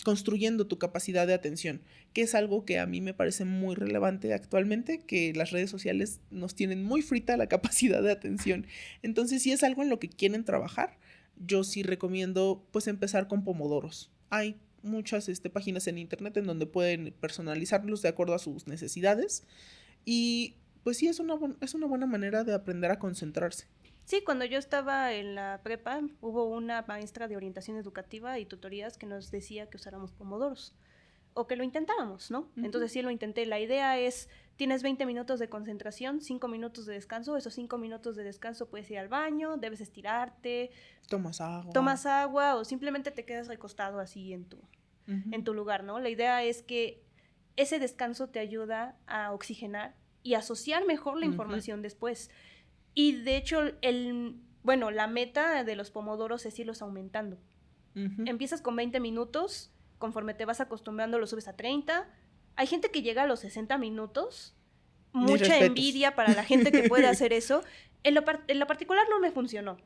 construyendo tu capacidad de atención, que es algo que a mí me parece muy relevante actualmente, que las redes sociales nos tienen muy frita la capacidad de atención. Entonces, si es algo en lo que quieren trabajar, yo sí recomiendo pues empezar con pomodoros. Hay muchas páginas en internet en donde pueden personalizarlos de acuerdo a sus necesidades, y pues sí, es una buena manera de aprender a concentrarse.
Sí, cuando yo estaba en la prepa, hubo una maestra de orientación educativa y tutorías que nos decía que usáramos pomodoros o que lo intentáramos, ¿no? Entonces sí lo intenté. La idea es, tienes 20 minutos de concentración, 5 minutos de descanso. Esos 5 minutos de descanso puedes ir al baño, debes estirarte. Tomas agua o simplemente te quedas recostado así en tu lugar, ¿no? La idea es que ese descanso te ayuda a oxigenar y asociar mejor la información después. Y de hecho, la meta de los pomodoros es irlos aumentando. Empiezas con 20 minutos, conforme te vas acostumbrando lo subes a 30. Hay gente que llega a los 60 minutos. Mucha envidia para la gente que puede hacer eso. En lo particular no me funcionó,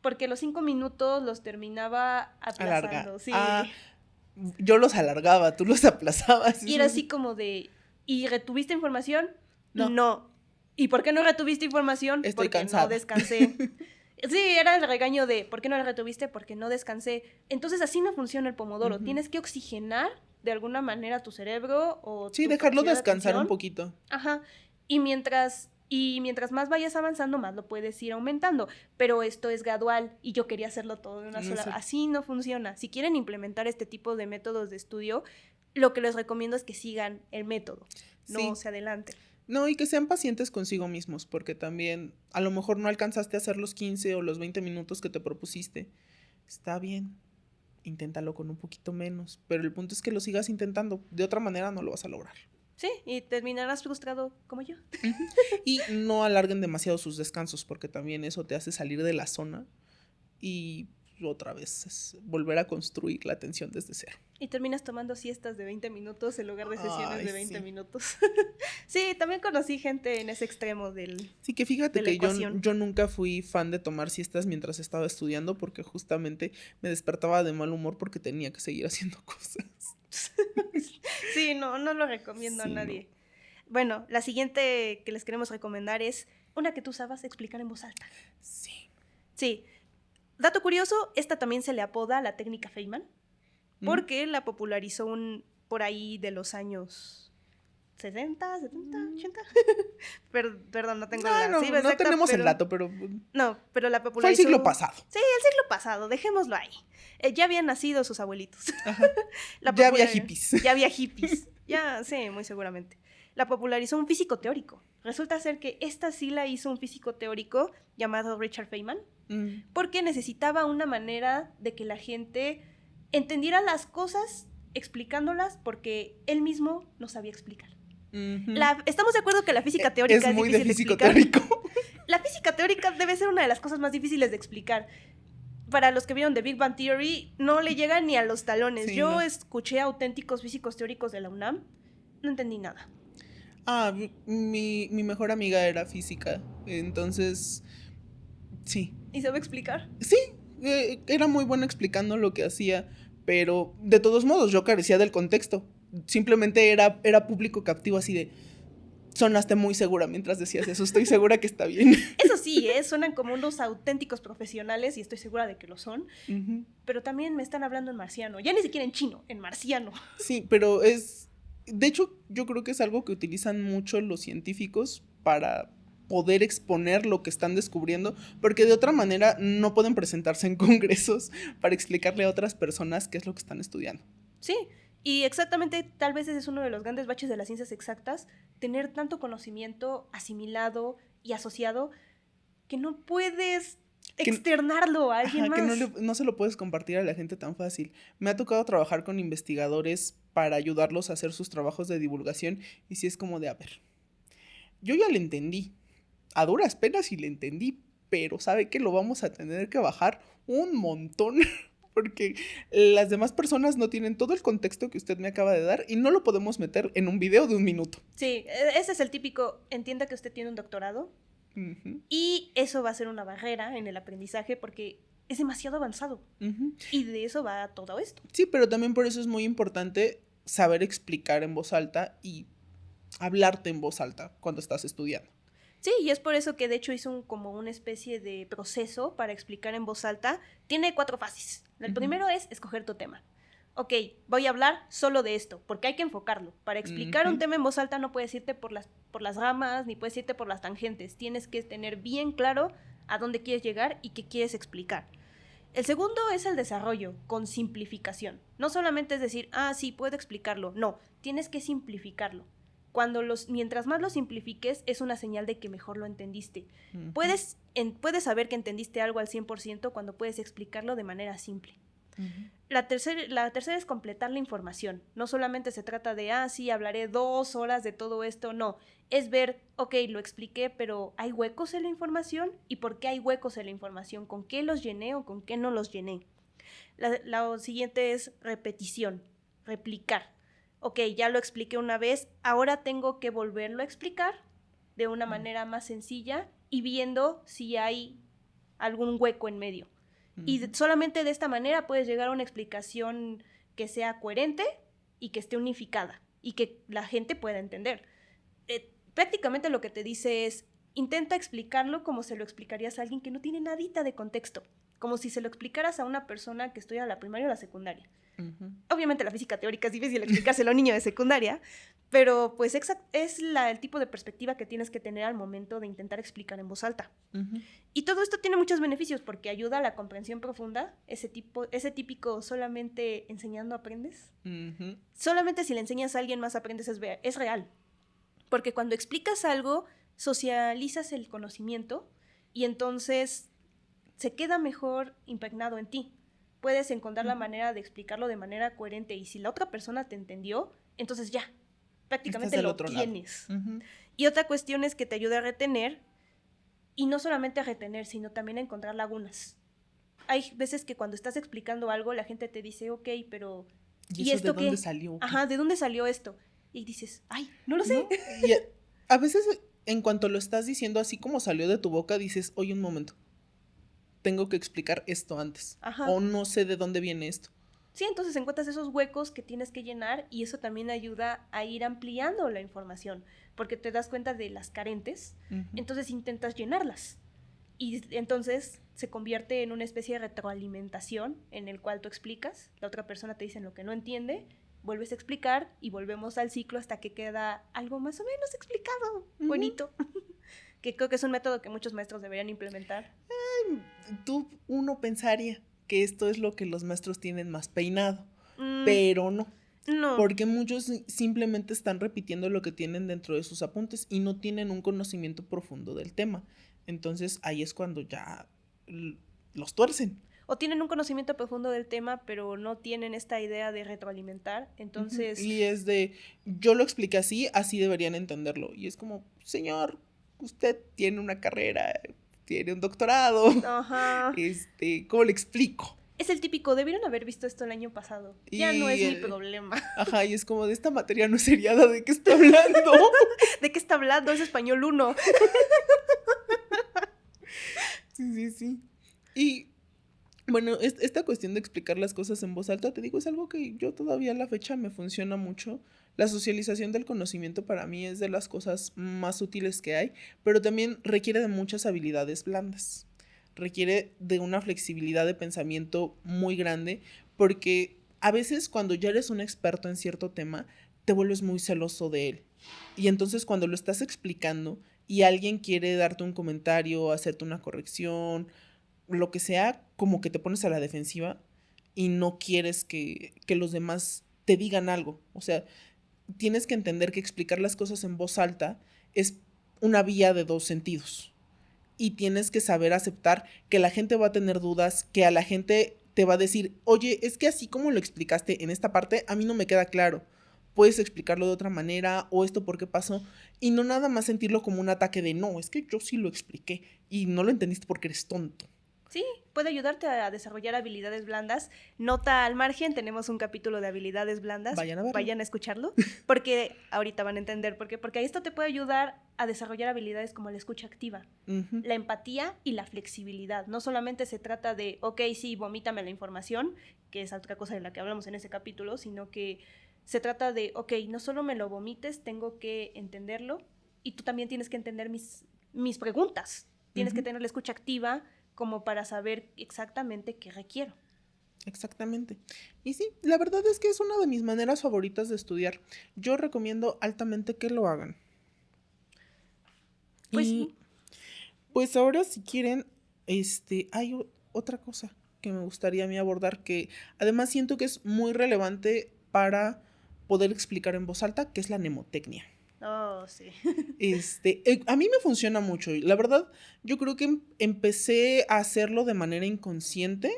porque los 5 minutos los terminaba aplazando. Sí.
Yo los alargaba, tú los aplazabas.
Y era así como de, ¿y retuviste información? No. ¿Y por qué no retuviste información?
Estoy
porque
cansada.
No descansé. Sí, era el regaño de, ¿por qué no la retuviste? Porque no descansé. Entonces así no funciona el pomodoro. Tienes que oxigenar de alguna manera tu cerebro o
sí, dejarlo descansar un poquito.
Ajá. Y mientras más vayas avanzando, más lo puedes ir aumentando. Pero esto es gradual y yo quería hacerlo todo de una sola. Así no funciona. Si quieren implementar este tipo de métodos de estudio, lo que les recomiendo es que sigan el método, no se adelanten.
No, y que sean pacientes consigo mismos, porque también a lo mejor no alcanzaste a hacer los 15 o los 20 minutos que te propusiste. Está bien. inténtalo con un poquito menos. Pero el punto es que lo sigas intentando. De otra manera no lo vas a lograr.
Sí, y terminarás frustrado como yo.
Y no alarguen demasiado sus descansos, porque también eso te hace salir de la zona y otra vez es volver a construir la atención desde cero.
Y terminas tomando siestas de 20 minutos en lugar de sesiones de 20
sí.
minutos. Sí, también conocí gente en ese extremo del...
Sí, que fíjate que
ecuación.
yo nunca fui fan de tomar siestas mientras estaba estudiando, porque justamente me despertaba de mal humor porque tenía que seguir haciendo cosas.
Sí, no lo recomiendo
Sí,
a nadie. Bueno, la siguiente que les queremos recomendar es una que tú sabes explicar en voz alta.
Sí.
Sí. Dato curioso, esta también se le apoda la técnica Feynman, porque la popularizó por ahí de los años 60, 70, 80. Perdón, no tengo la
No,
cifra
no
exacta,
tenemos
pero,
el dato, pero
No, pero la
fue el
popularizó...
siglo pasado.
Sí, el siglo pasado, dejémoslo ahí. Ya habían nacido sus abuelitos.
Ajá. Ya había hippies.
Ya había hippies. Ya, sí, muy seguramente. La popularizó un físico teórico. Resulta ser que esta sí la hizo un físico teórico llamado Richard Feynman, porque necesitaba una manera de que la gente entendiera las cosas explicándolas porque él mismo no sabía explicar. Estamos de acuerdo que la física teórica es
muy
difícil
de físico
explicar.
teórico.
La física teórica debe ser una de las cosas más difíciles de explicar. Para los que vieron The Big Bang Theory, no le llegan ni a los talones.
Sí,
Yo
no.
escuché a auténticos físicos teóricos de la UNAM, no entendí nada.
Mi mejor amiga era física, entonces, sí.
¿Y sabe explicar?
Sí, era muy buena explicando lo que hacía, pero de todos modos yo carecía del contexto. Simplemente era público captivo, así de, sonaste muy segura mientras decías eso, estoy segura que está bien.
Eso sí, suenan como unos auténticos profesionales y estoy segura de que lo son, pero también me están hablando en marciano, ya ni siquiera en chino, en marciano.
Sí, pero de hecho, yo creo que es algo que utilizan mucho los científicos para poder exponer lo que están descubriendo, porque de otra manera no pueden presentarse en congresos para explicarle a otras personas qué es lo que están estudiando.
Sí, y exactamente tal vez ese es uno de los grandes baches de las ciencias exactas, tener tanto conocimiento asimilado y asociado que no puedes externarlo a alguien más.
Que no se lo puedes compartir a la gente tan fácil. Me ha tocado trabajar con investigadores para ayudarlos a hacer sus trabajos de divulgación y sí es como de, a ver, yo ya le entendí, a duras penas y le entendí, pero sabe que lo vamos a tener que bajar un montón porque las demás personas no tienen todo el contexto que usted me acaba de dar y no lo podemos meter en un video de 1 minuto.
Sí, ese es el típico, entienda que usted tiene un doctorado. Y eso va a ser una barrera en el aprendizaje porque es demasiado avanzado. Y de eso va todo esto.
Sí, pero también por eso es muy importante saber explicar en voz alta y hablarte en voz alta cuando estás estudiando.
Sí, y es por eso que de hecho hizo como una especie de proceso para explicar en voz alta. Tiene 4 fases. El primero es escoger tu tema. Ok, voy a hablar solo de esto, porque hay que enfocarlo. Para explicar un tema en voz alta no puedes irte por las ramas, ni puedes irte por las tangentes. Tienes que tener bien claro a dónde quieres llegar y qué quieres explicar. El segundo es el desarrollo, con simplificación. No solamente es decir, sí, puedo explicarlo. No, tienes que simplificarlo. Mientras más lo simplifiques, es una señal de que mejor lo entendiste. Puedes saber que entendiste algo al 100% cuando puedes explicarlo de manera simple. La tercera es completar la información. No solamente se trata de, sí, hablaré 2 horas de todo esto, no. Es ver, ok, lo expliqué, pero ¿hay huecos en la información? ¿Y por qué hay huecos en la información? ¿Con qué los llené o con qué no los llené? La siguiente es repetición, replicar. Ok, ya lo expliqué una vez, ahora tengo que volverlo a explicar de una manera más sencilla y viendo si hay algún hueco en medio. Y solamente de esta manera puedes llegar a una explicación que sea coherente y que esté unificada y que la gente pueda entender. Prácticamente lo que te dice es, intenta explicarlo como se lo explicarías a alguien que no tiene nadita de contexto, como si se lo explicaras a una persona que estudia la primaria o la secundaria. Obviamente la física teórica es difícil explicárselo a un niño de secundaria, pero pues es el tipo de perspectiva que tienes que tener al momento de intentar explicar en voz alta. Y todo esto tiene muchos beneficios porque ayuda a la comprensión profunda, ese típico solamente enseñando aprendes. Solamente si le enseñas a alguien más aprendes es real. Porque cuando explicas algo, socializas el conocimiento y entonces se queda mejor impregnado en ti. puedes encontrar la manera de explicarlo de manera coherente y si la otra persona te entendió, entonces ya, prácticamente lo tienes. Y otra cuestión es que te ayuda a retener, y no solamente a retener, sino también a encontrar lagunas. Hay veces que cuando estás explicando algo, la gente te dice, ok, pero
¿y esto de dónde salió?
Ajá, ¿de dónde salió esto? Y dices, ay, no lo sé.
¿No? Y a veces, en cuanto lo estás diciendo así como salió de tu boca, dices, oye, un momento, tengo que explicar esto antes.
Ajá.
O no sé de dónde viene esto.
Sí, entonces encuentras esos huecos que tienes que llenar y eso también ayuda a ir ampliando la información, porque te das cuenta de las carentes, entonces intentas llenarlas. Y entonces se convierte en una especie de retroalimentación en el cual tú explicas, la otra persona te dice lo que no entiende, vuelves a explicar y volvemos al ciclo hasta que queda algo más o menos explicado, bonito. Que creo que es un método que muchos maestros deberían implementar.
Uno pensaría que esto es lo que los maestros tienen más peinado, pero no.
No.
Porque muchos simplemente están repitiendo lo que tienen dentro de sus apuntes y no tienen un conocimiento profundo del tema. Entonces ahí es cuando ya los tuercen.
O tienen un conocimiento profundo del tema, pero no tienen esta idea de retroalimentar, entonces...
Y es de, yo lo expliqué así, así deberían entenderlo. Y es como, señor, usted tiene una carrera, tiene un doctorado.
Ajá.
¿Cómo le explico?
Es el típico, debieron haber visto esto el año pasado. Ya no es mi problema.
Ajá, y es como, de esta materia no es seriada, ¿de qué está hablando?
¿De qué está hablando? Es español 1.
Sí. Y bueno, esta cuestión de explicar las cosas en voz alta, te digo, es algo que yo todavía a la fecha me funciona mucho. La socialización del conocimiento para mí es de las cosas más útiles que hay, pero también requiere de muchas habilidades blandas. Requiere de una flexibilidad de pensamiento muy grande, porque a veces cuando ya eres un experto en cierto tema, te vuelves muy celoso de él. Y entonces cuando lo estás explicando y alguien quiere darte un comentario, hacerte una corrección, lo que sea, como que te pones a la defensiva y no quieres que los demás te digan algo. O sea, tienes que entender que explicar las cosas en voz alta es una vía de dos sentidos. Y tienes que saber aceptar que la gente va a tener dudas, que a la gente te va a decir, oye, es que así como lo explicaste en esta parte, a mí no me queda claro. Puedes explicarlo de otra manera, o esto por qué pasó, y no nada más sentirlo como un ataque de, no, es que yo sí lo expliqué, y no lo entendiste porque eres tonto.
Sí, puede ayudarte a desarrollar habilidades blandas. Nota al margen, tenemos un capítulo de habilidades blandas.
Vayan a verlo.
Vayan a escucharlo, porque ahorita van a entender por qué. Porque esto te puede ayudar a desarrollar habilidades como la escucha activa, la empatía y la flexibilidad. No solamente se trata de, ok, sí, vomítame la información, que es otra cosa de la que hablamos en ese capítulo, sino que se trata de, ok, no solo me lo vomites, tengo que entenderlo, y tú también tienes que entender mis preguntas. Tienes que tener la escucha activa como para saber exactamente qué requiero.
Exactamente. Y sí, la verdad es que es una de mis maneras favoritas de estudiar. Yo recomiendo altamente que lo hagan.
Pues
y,
sí.
Pues ahora, si quieren, hay otra cosa que me gustaría a mí abordar, que además siento que es muy relevante para poder explicar en voz alta, que es la mnemotecnia.
Oh, sí.
A mí me funciona mucho y la verdad yo creo que empecé a hacerlo de manera inconsciente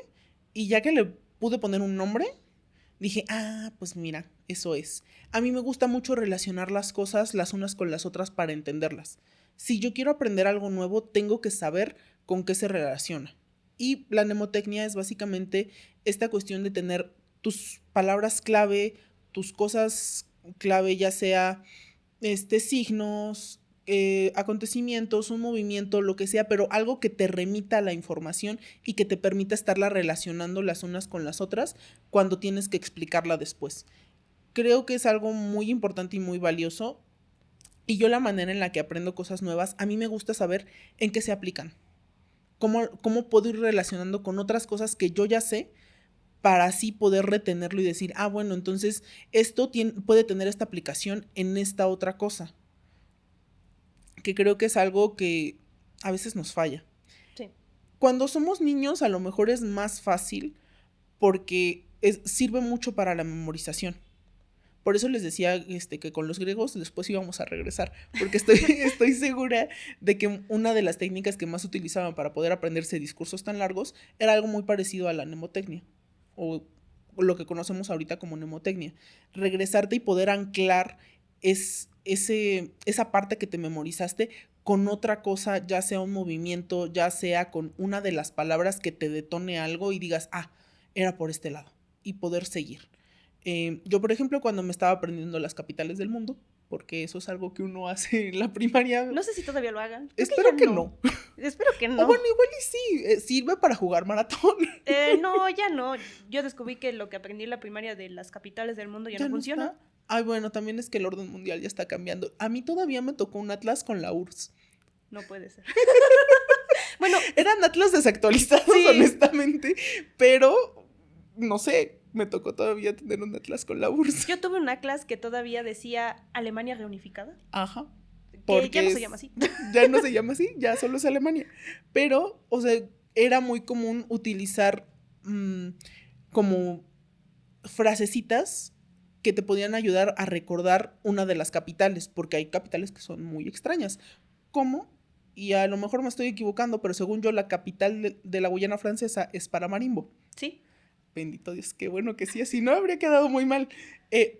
y ya que le pude poner un nombre, dije, pues mira, eso es. A mí me gusta mucho relacionar las cosas las unas con las otras para entenderlas. Si yo quiero aprender algo nuevo, tengo que saber con qué se relaciona. Y la mnemotecnia es básicamente esta cuestión de tener tus palabras clave, tus cosas clave, ya sea signos, acontecimientos, un movimiento, lo que sea, pero algo que te remita a la información y que te permita estarla relacionando las unas con las otras cuando tienes que explicarla después. Creo que es algo muy importante y muy valioso, y yo la manera en la que aprendo cosas nuevas, a mí me gusta saber en qué se aplican, cómo puedo ir relacionando con otras cosas que yo ya sé, para así poder retenerlo y decir, bueno, entonces esto puede tener esta aplicación en esta otra cosa. Que creo que es algo que a veces nos falla.
Sí.
Cuando somos niños a lo mejor es más fácil porque sirve mucho para la memorización. Por eso les decía que con los griegos después íbamos a regresar, porque estoy segura de que una de las técnicas que más utilizaban para poder aprenderse discursos tan largos era algo muy parecido a la mnemotecnia. o lo que conocemos ahorita como mnemotecnia. Regresarte y poder anclar esa parte que te memorizaste con otra cosa, ya sea un movimiento, ya sea con una de las palabras que te detone algo y digas, era por este lado, y poder seguir. Yo, por ejemplo, cuando me estaba aprendiendo las capitales del mundo, porque eso es algo que uno hace en la primaria.
No sé si todavía lo hagan.
Espero que no.
Espero que no.
O bueno, igual y sí, sirve para jugar maratón.
No, ya no. Yo descubrí que lo que aprendí en la primaria de las capitales del mundo ya no funciona.
Está. Ay, bueno, también es que el orden mundial ya está cambiando. A mí todavía me tocó un atlas con la URSS.
No puede ser. Bueno,
eran atlas desactualizados, sí, honestamente, pero no sé, me tocó todavía tener un atlas con la URSS.
Yo tuve un atlas que todavía decía Alemania reunificada.
Ajá.
Porque ya no se llama así.
Ya no se llama así, ya solo es Alemania. Pero, o sea, era muy común utilizar como frasecitas que te podían ayudar a recordar una de las capitales, porque hay capitales que son muy extrañas. ¿Cómo? Y a lo mejor me estoy equivocando, pero según yo la capital de la Guyana Francesa es Paramaribo.
Sí.
Bendito Dios, qué bueno que sí, así no habría quedado muy mal.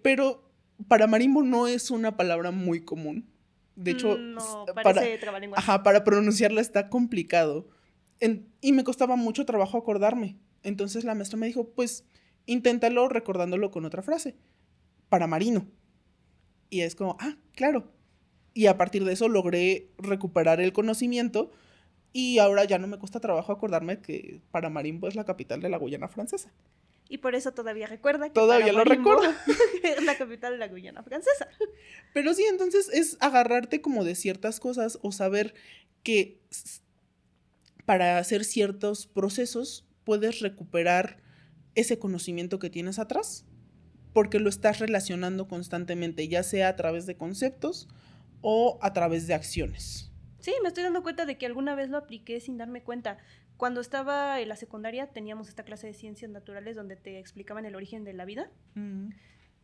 Pero Paramaribo no es una palabra muy común. De hecho,
no, parece trabalengua.
Ajá, para pronunciarla está complicado. Y me costaba mucho trabajo acordarme. Entonces la maestra me dijo, pues, inténtalo recordándolo con otra frase. Paramarino. Y es como, claro. Y a partir de eso logré recuperar el conocimiento y ahora ya no me cuesta trabajo acordarme que Paramaribo es la capital de la Guyana Francesa.
Y por eso todavía recuerda que
todavía lo recuerdo.
Es la capital de la Guyana Francesa.
Pero sí, entonces es agarrarte como de ciertas cosas o saber que para hacer ciertos procesos puedes recuperar ese conocimiento que tienes atrás porque lo estás relacionando constantemente, ya sea a través de conceptos o a través de acciones.
Sí, me estoy dando cuenta de que alguna vez lo apliqué sin darme cuenta. Cuando estaba en la secundaria teníamos esta clase de ciencias naturales donde te explicaban el origen de la vida.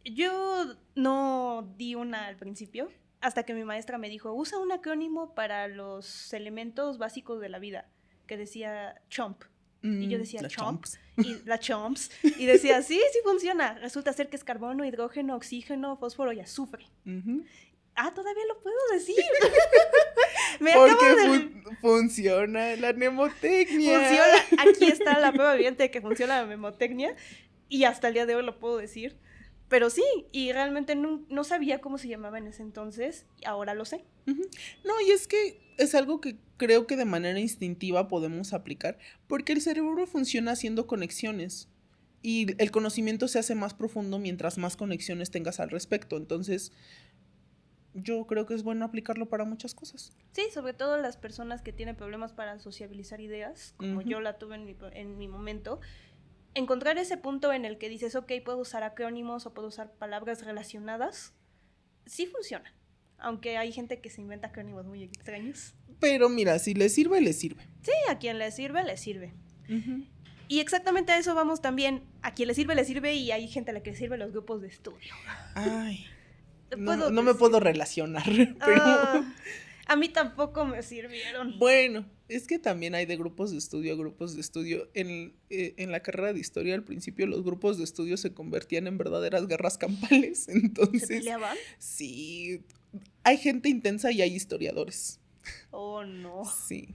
Yo no di una al principio, hasta que mi maestra me dijo, usa un acrónimo para los elementos básicos de la vida, que decía CHOMP. Y yo decía chomps. Y la chomps. Y decía, sí funciona. Resulta ser que es carbono, hidrógeno, oxígeno, fósforo y azufre. Todavía lo puedo decir.
Porque funciona la mnemotecnia.
Funciona. Aquí está la prueba evidente de que funciona la mnemotecnia. Y hasta el día de hoy lo puedo decir. Pero sí, y realmente no sabía cómo se llamaba en ese entonces, y ahora lo sé.
No, y es que es algo que creo que de manera instintiva podemos aplicar, porque el cerebro funciona haciendo conexiones, y el conocimiento se hace más profundo mientras más conexiones tengas al respecto, entonces yo creo que es bueno aplicarlo para muchas cosas.
Sí, sobre todo las personas que tienen problemas para sociabilizar ideas, como yo la tuve en mi momento. Encontrar ese punto en el que dices, ok, puedo usar acrónimos o puedo usar palabras relacionadas, sí funciona. Aunque hay gente que se inventa acrónimos muy extraños.
Pero mira, si le sirve, le sirve.
Sí, a quien le sirve, le sirve. Y exactamente a eso vamos también. A quien le sirve y hay gente a la que le sirven los grupos de estudio.
Ay, no me puedo relacionar, pero...
A mí tampoco me sirvieron.
Bueno, es que también hay de grupos de estudio a grupos de estudio. En la carrera de historia, al principio, los grupos de estudio se convertían en verdaderas guerras campales. Entonces,
¿se peleaban?
Sí. Hay gente intensa y hay historiadores.
Oh, no.
Sí.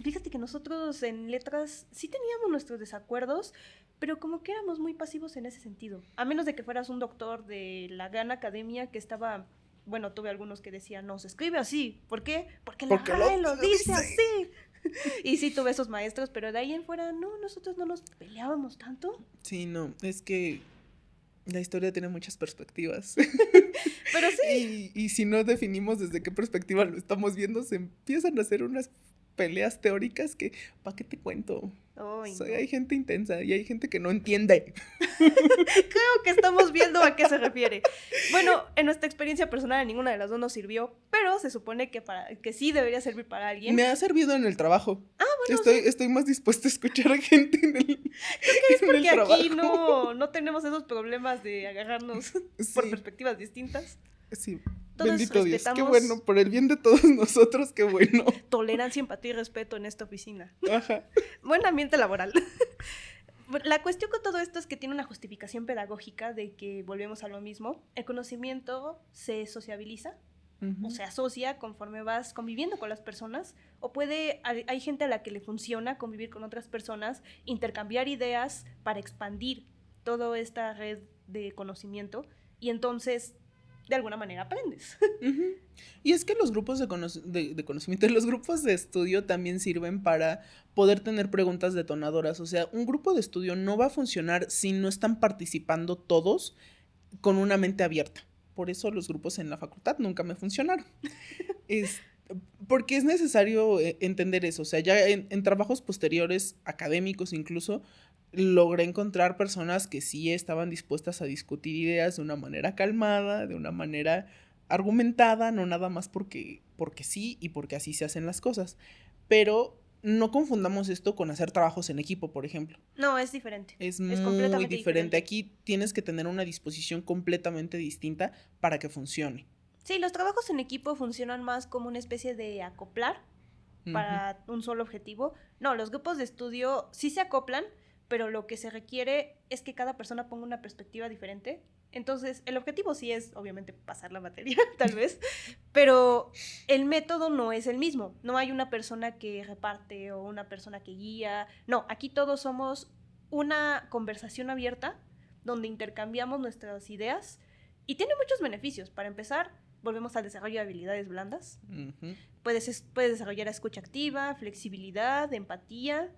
Fíjate que nosotros en letras sí teníamos nuestros desacuerdos, pero como que éramos muy pasivos en ese sentido. A menos de que fueras un doctor de la gran academia que estaba... Bueno, tuve algunos que decían, no, se escribe así. ¿Por qué? Porque la RAE lo dice así. Y sí tuve esos maestros, pero de ahí en fuera, no, nosotros no nos peleábamos tanto.
Sí, no, es que la historia tiene muchas perspectivas.
Pero sí.
Y si no definimos desde qué perspectiva lo estamos viendo, se empiezan a hacer unas peleas teóricas que, ¿para qué te cuento? No. Hay gente intensa y hay gente que no entiende.
Creo que estamos viendo a qué se refiere. Bueno, en nuestra experiencia personal ninguna de las dos nos sirvió, pero se supone que sí debería servir para alguien.
Me ha servido en el trabajo.
Bueno,
estoy más dispuesta a escuchar a gente en el
Creo que es porque aquí no tenemos esos problemas de agarrarnos por perspectivas distintas.
Sí.
Todos
bendito Dios, qué bueno, por el bien de todos nosotros, qué bueno.
Tolerancia, empatía y respeto en esta oficina.
Ajá.
Buen ambiente laboral. La cuestión con todo esto es que tiene una justificación pedagógica de que volvemos a lo mismo. El conocimiento se sociabiliza o se asocia conforme vas conviviendo con las personas, o hay gente a la que le funciona convivir con otras personas, intercambiar ideas para expandir toda esta red de conocimiento, y entonces de alguna manera aprendes.
Y es que los grupos de conocimiento, los grupos de estudio también sirven para poder tener preguntas detonadoras. O sea, un grupo de estudio no va a funcionar si no están participando todos con una mente abierta. Por eso los grupos en la facultad nunca me funcionaron. Porque es necesario entender eso. O sea, ya en trabajos posteriores, académicos incluso, logré encontrar personas que sí estaban dispuestas a discutir ideas de una manera calmada, de una manera argumentada, no nada más porque sí y porque así se hacen las cosas. Pero no confundamos esto con hacer trabajos en equipo, por ejemplo.
No, es diferente.
Es muy diferente. Aquí tienes que tener una disposición completamente distinta para que funcione.
Sí, los trabajos en equipo funcionan más como una especie de acoplar para un solo objetivo. No, los grupos de estudio sí se acoplan, pero lo que se requiere es que cada persona ponga una perspectiva diferente. Entonces, el objetivo sí es, obviamente, pasar la materia, tal vez, pero el método no es el mismo. No hay una persona que reparte o una persona que guía. No, aquí todos somos una conversación abierta donde intercambiamos nuestras ideas y tiene muchos beneficios. Para empezar, volvemos al desarrollo de habilidades blandas. Puedes desarrollar escucha activa, flexibilidad, empatía.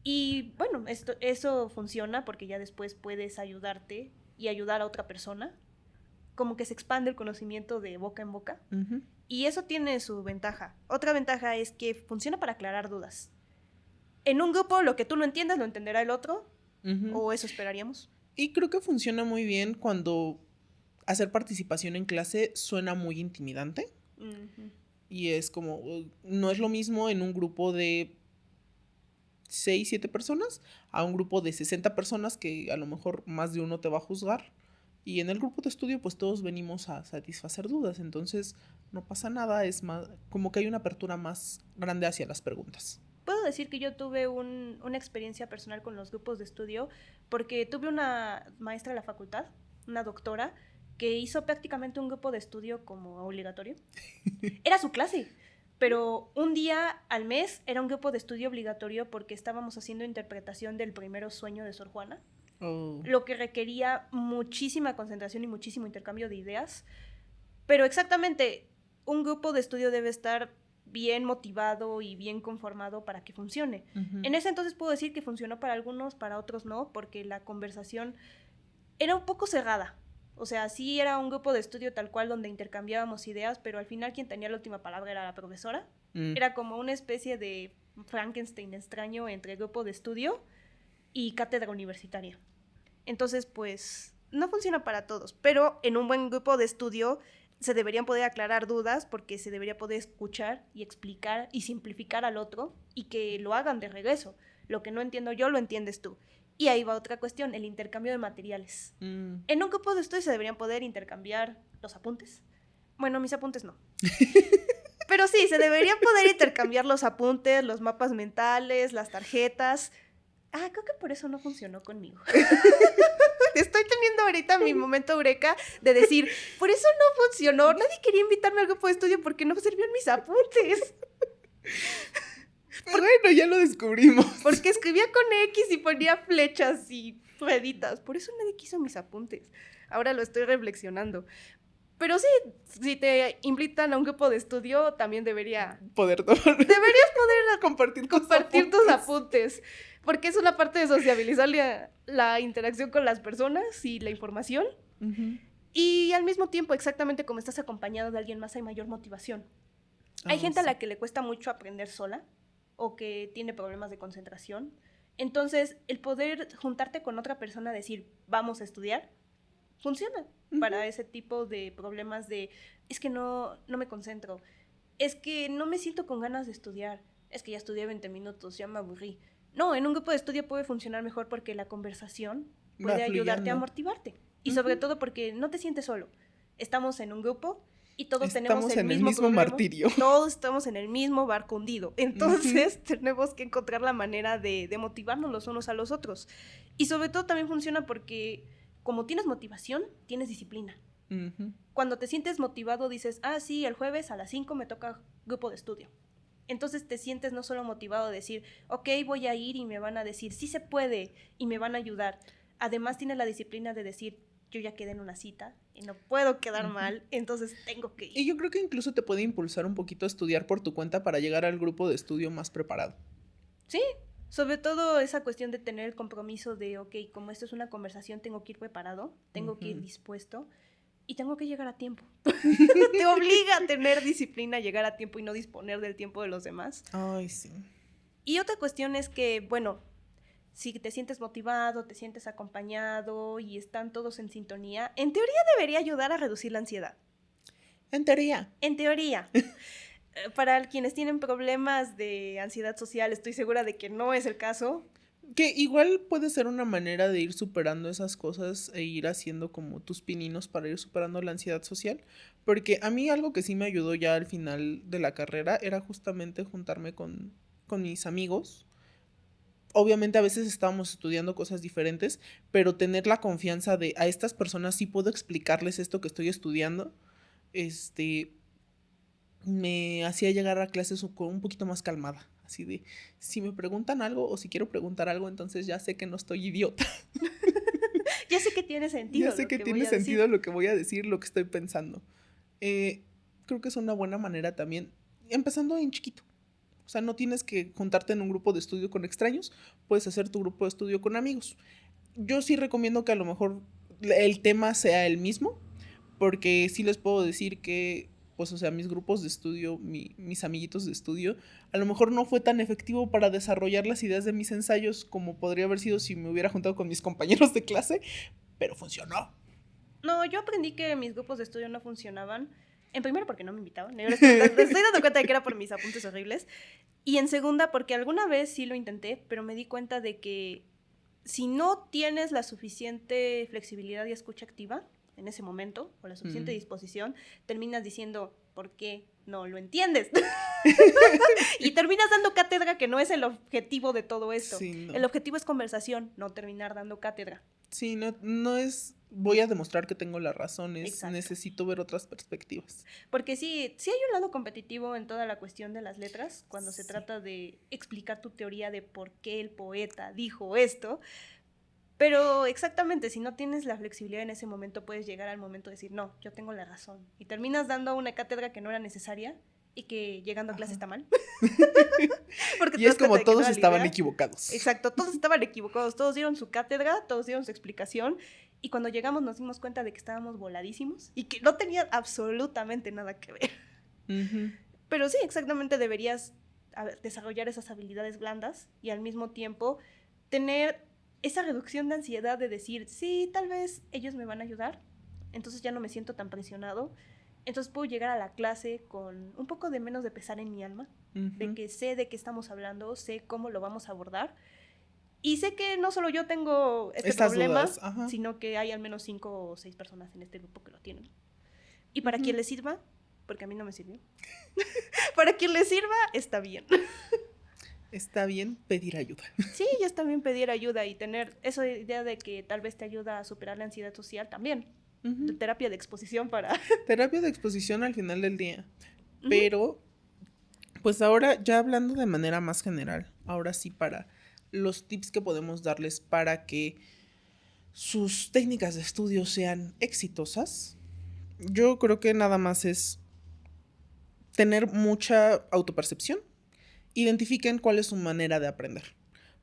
Y bueno, eso funciona porque ya después puedes ayudarte y ayudar a otra persona. Como que se expande el conocimiento de boca en boca. Y eso tiene su ventaja. Otra ventaja es que funciona para aclarar dudas. En un grupo, lo que tú no entiendas lo entenderá el otro. O eso esperaríamos.
Y creo que funciona muy bien cuando hacer participación en clase suena muy intimidante. Y es como, no es lo mismo en un grupo de 6, 7 personas a un grupo de 60 personas que a lo mejor más de uno te va a juzgar. Y en el grupo de estudio pues todos venimos a satisfacer dudas, entonces no pasa nada, es más como que hay una apertura más grande hacia las preguntas.
Puedo decir que yo tuve una experiencia personal con los grupos de estudio porque tuve una maestra de la facultad, una doctora, que hizo prácticamente un grupo de estudio como obligatorio. Era su clase. Pero un día al mes era un grupo de estudio obligatorio porque estábamos haciendo interpretación del Primero Sueño de Sor Juana, lo que requería muchísima concentración y muchísimo intercambio de ideas. Pero exactamente, un grupo de estudio debe estar bien motivado y bien conformado para que funcione. En ese entonces puedo decir que funcionó para algunos, para otros no, porque la conversación era un poco cerrada. O sea, sí era un grupo de estudio tal cual donde intercambiábamos ideas, pero al final quien tenía la última palabra era la profesora. Era como una especie de Frankenstein extraño entre grupo de estudio y cátedra universitaria. Entonces, pues, no funciona para todos, pero en un buen grupo de estudio se deberían poder aclarar dudas porque se debería poder escuchar y explicar y simplificar al otro y que lo hagan de regreso. Lo que no entiendo yo, lo entiendes tú. Y ahí va otra cuestión, el intercambio de materiales. En un grupo de estudio se deberían poder intercambiar los apuntes. Bueno, mis apuntes no. Pero sí, se deberían poder intercambiar los apuntes, los mapas mentales, las tarjetas. Creo que por eso no funcionó conmigo. Estoy teniendo ahorita mi momento eureka de decir, por eso no funcionó. Nadie quería invitarme al grupo de estudio porque no servían mis apuntes.
Bueno, ya lo descubrimos.
Porque escribía con X y ponía flechas y rueditas. Por eso nadie quiso mis apuntes. Ahora lo estoy reflexionando. Pero sí, si te invitan a un grupo de estudio, también deberías poder compartir tus apuntes. Porque es una parte de sociabilizar la interacción con las personas y la información. Y al mismo tiempo, exactamente como estás acompañado de alguien más, hay mayor motivación. Hay gente a la que le cuesta mucho aprender sola o que tiene problemas de concentración. Entonces, el poder juntarte con otra persona, decir, vamos a estudiar, funciona para ese tipo de problemas de, es que no me concentro, es que no me siento con ganas de estudiar, es que ya estudié 20 minutos, ya me aburrí. No, en un grupo de estudio puede funcionar mejor porque la conversación puede ayudarte a motivarte. Y sobre todo porque no te sientes solo. Estamos en un grupo y todos tenemos el mismo
martirio.
Todos estamos en el mismo barco hundido. Entonces tenemos que encontrar la manera de motivarnos los unos a los otros. Y sobre todo también funciona porque como tienes motivación, tienes disciplina. Cuando te sientes motivado dices, sí, el jueves a las 5 me toca grupo de estudio. Entonces te sientes no solo motivado a decir, ok, voy a ir y me van a decir, sí se puede y me van a ayudar. Además tienes la disciplina de decir, yo ya quedé en una cita y no puedo quedar mal, entonces tengo que ir.
Y yo creo que incluso te puede impulsar un poquito a estudiar por tu cuenta para llegar al grupo de estudio más preparado.
Sí, sobre todo esa cuestión de tener el compromiso de, ok, como esto es una conversación, tengo que ir preparado, tengo que ir dispuesto y tengo que llegar a tiempo. Te obliga a tener disciplina, llegar a tiempo y no disponer del tiempo de los demás.
Ay, sí.
Y otra cuestión es que, bueno, si te sientes motivado, te sientes acompañado y están todos en sintonía, en teoría debería ayudar a reducir la ansiedad.
En teoría.
En teoría. Para quienes tienen problemas de ansiedad social, estoy segura de que no es el caso.
Que igual puede ser una manera de ir superando esas cosas e ir haciendo como tus pininos para ir superando la ansiedad social. Porque a mí algo que sí me ayudó ya al final de la carrera era justamente juntarme con mis amigos. Obviamente a veces estábamos estudiando cosas diferentes, pero tener la confianza de a estas personas sí puedo explicarles esto que estoy estudiando, me hacía llegar a clases con un poquito más calmada. Así de, si me preguntan algo o si quiero preguntar algo, entonces ya sé que no estoy idiota.
Ya sé que tiene sentido.
Ya sé que tiene sentido lo que voy a decir, lo que estoy pensando. Creo que es una buena manera también, empezando en chiquito. O sea, no tienes que juntarte en un grupo de estudio con extraños, puedes hacer tu grupo de estudio con amigos. Yo sí recomiendo que a lo mejor el tema sea el mismo, porque sí les puedo decir que, pues, o sea, mis grupos de estudio, mis amiguitos de estudio, a lo mejor no fue tan efectivo para desarrollar las ideas de mis ensayos como podría haber sido si me hubiera juntado con mis compañeros de clase, pero funcionó.
No, yo aprendí que mis grupos de estudio no funcionaban. En primera, porque no me invitaban. Estoy dando cuenta de que era por mis apuntes horribles. Y en segunda, porque alguna vez sí lo intenté, pero me di cuenta de que si no tienes la suficiente flexibilidad y escucha activa en ese momento, o la suficiente disposición, terminas diciendo, ¿por qué no lo entiendes? Y terminas dando cátedra, que no es el objetivo de todo esto. Sí, no. El objetivo es conversación, no terminar dando cátedra.
Sí, no es voy a demostrar que tengo la razón, necesito ver otras perspectivas.
Porque sí hay un lado competitivo en toda la cuestión de las letras, cuando se trata de explicar tu teoría de por qué el poeta dijo esto, pero exactamente, si no tienes la flexibilidad en ese momento, puedes llegar al momento de decir, no, yo tengo la razón, y terminas dando una cátedra que no era necesaria, y que llegando a clase está mal.
Y es como todos estaban equivocados.
Exacto, todos estaban equivocados, todos dieron su cátedra, todos dieron su explicación, y cuando llegamos nos dimos cuenta de que estábamos voladísimos y que no tenía absolutamente nada que ver. Pero sí, exactamente deberías desarrollar esas habilidades blandas y al mismo tiempo tener esa reducción de ansiedad de decir, sí, tal vez ellos me van a ayudar, entonces ya no me siento tan presionado. Entonces puedo llegar a la clase con un poco de menos de pesar en mi alma, de que sé de qué estamos hablando, sé cómo lo vamos a abordar, y sé que no solo yo tengo estas problema, sino que hay al menos 5 o 6 personas en este grupo que lo tienen. Y para quien le sirva, porque a mí no me sirvió, para quien le sirva, está bien.
Está bien pedir ayuda.
Sí, ya está bien pedir ayuda y tener esa idea de que tal vez te ayuda a superar la ansiedad social también. Terapia de exposición para...
Terapia de exposición al final del día. Pero, pues ahora, ya hablando de manera más general, ahora sí para los tips que podemos darles para que sus técnicas de estudio sean exitosas, yo creo que nada más es tener mucha autopercepción. Identifiquen cuál es su manera de aprender.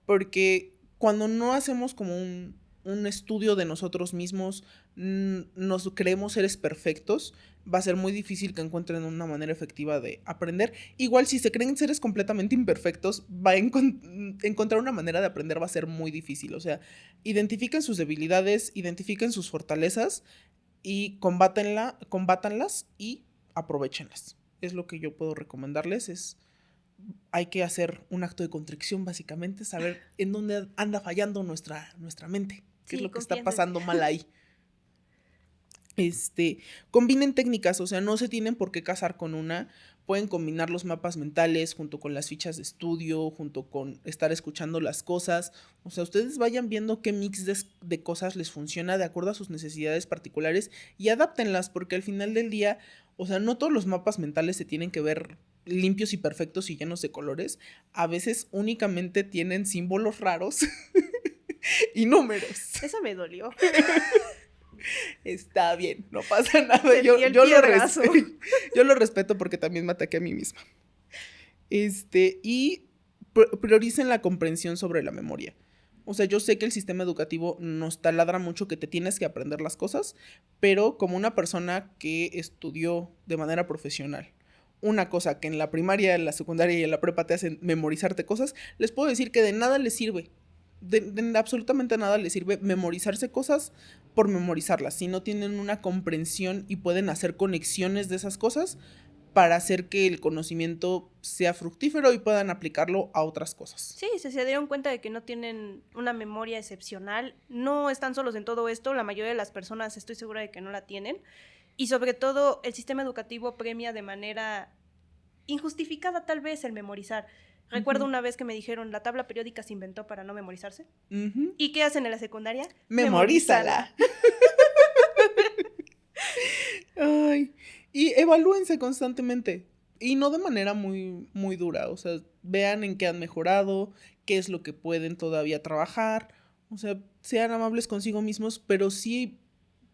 Porque cuando no hacemos como un estudio de nosotros mismos, nos creemos seres perfectos, va a ser muy difícil que encuentren una manera efectiva de aprender. Igual si se creen seres completamente imperfectos, va a encontrar una manera de aprender va a ser muy difícil. O sea, identifiquen sus debilidades, identifiquen sus fortalezas y combátanlas y aprovéchenlas. Es lo que yo puedo recomendarles, hay que hacer un acto de contrición, básicamente, saber en dónde anda fallando nuestra mente, qué es lo que está pasando mal ahí. Combinen técnicas, o sea, no se tienen por qué casar con una, pueden combinar los mapas mentales junto con las fichas de estudio, junto con estar escuchando las cosas, o sea, ustedes vayan viendo qué mix de cosas les funciona de acuerdo a sus necesidades particulares y adáptenlas, porque al final del día, o sea, no todos los mapas mentales se tienen que ver limpios y perfectos y llenos de colores, a veces únicamente tienen símbolos raros y números.
Eso me dolió.
Está bien, no pasa nada. Yo lo respeto porque también me ataqué a mí misma. Y prioricen la comprensión sobre la memoria. O sea, yo sé que el sistema educativo nos taladra mucho que te tienes que aprender las cosas, pero como una persona que estudió de manera profesional una cosa que en la primaria, en la secundaria y en la prepa te hacen memorizarte cosas, les puedo decir que de nada les sirve. De absolutamente nada les sirve memorizarse cosas por memorizarlas. Si no tienen una comprensión y pueden hacer conexiones de esas cosas para hacer que el conocimiento sea fructífero y puedan aplicarlo a otras cosas.
Sí, se dieron cuenta de que no tienen una memoria excepcional. No están solos en todo esto. La mayoría de las personas estoy segura de que no la tienen. Y sobre todo, el sistema educativo premia de manera injustificada tal vez el memorizar. Recuerdo una vez que me dijeron, la tabla periódica se inventó para no memorizarse. ¿Y qué hacen en la secundaria?
Memorízala. Ay, y evalúense constantemente. Y no de manera muy, muy dura. O sea, vean en qué han mejorado, qué es lo que pueden todavía trabajar. O sea, sean amables consigo mismos, pero sí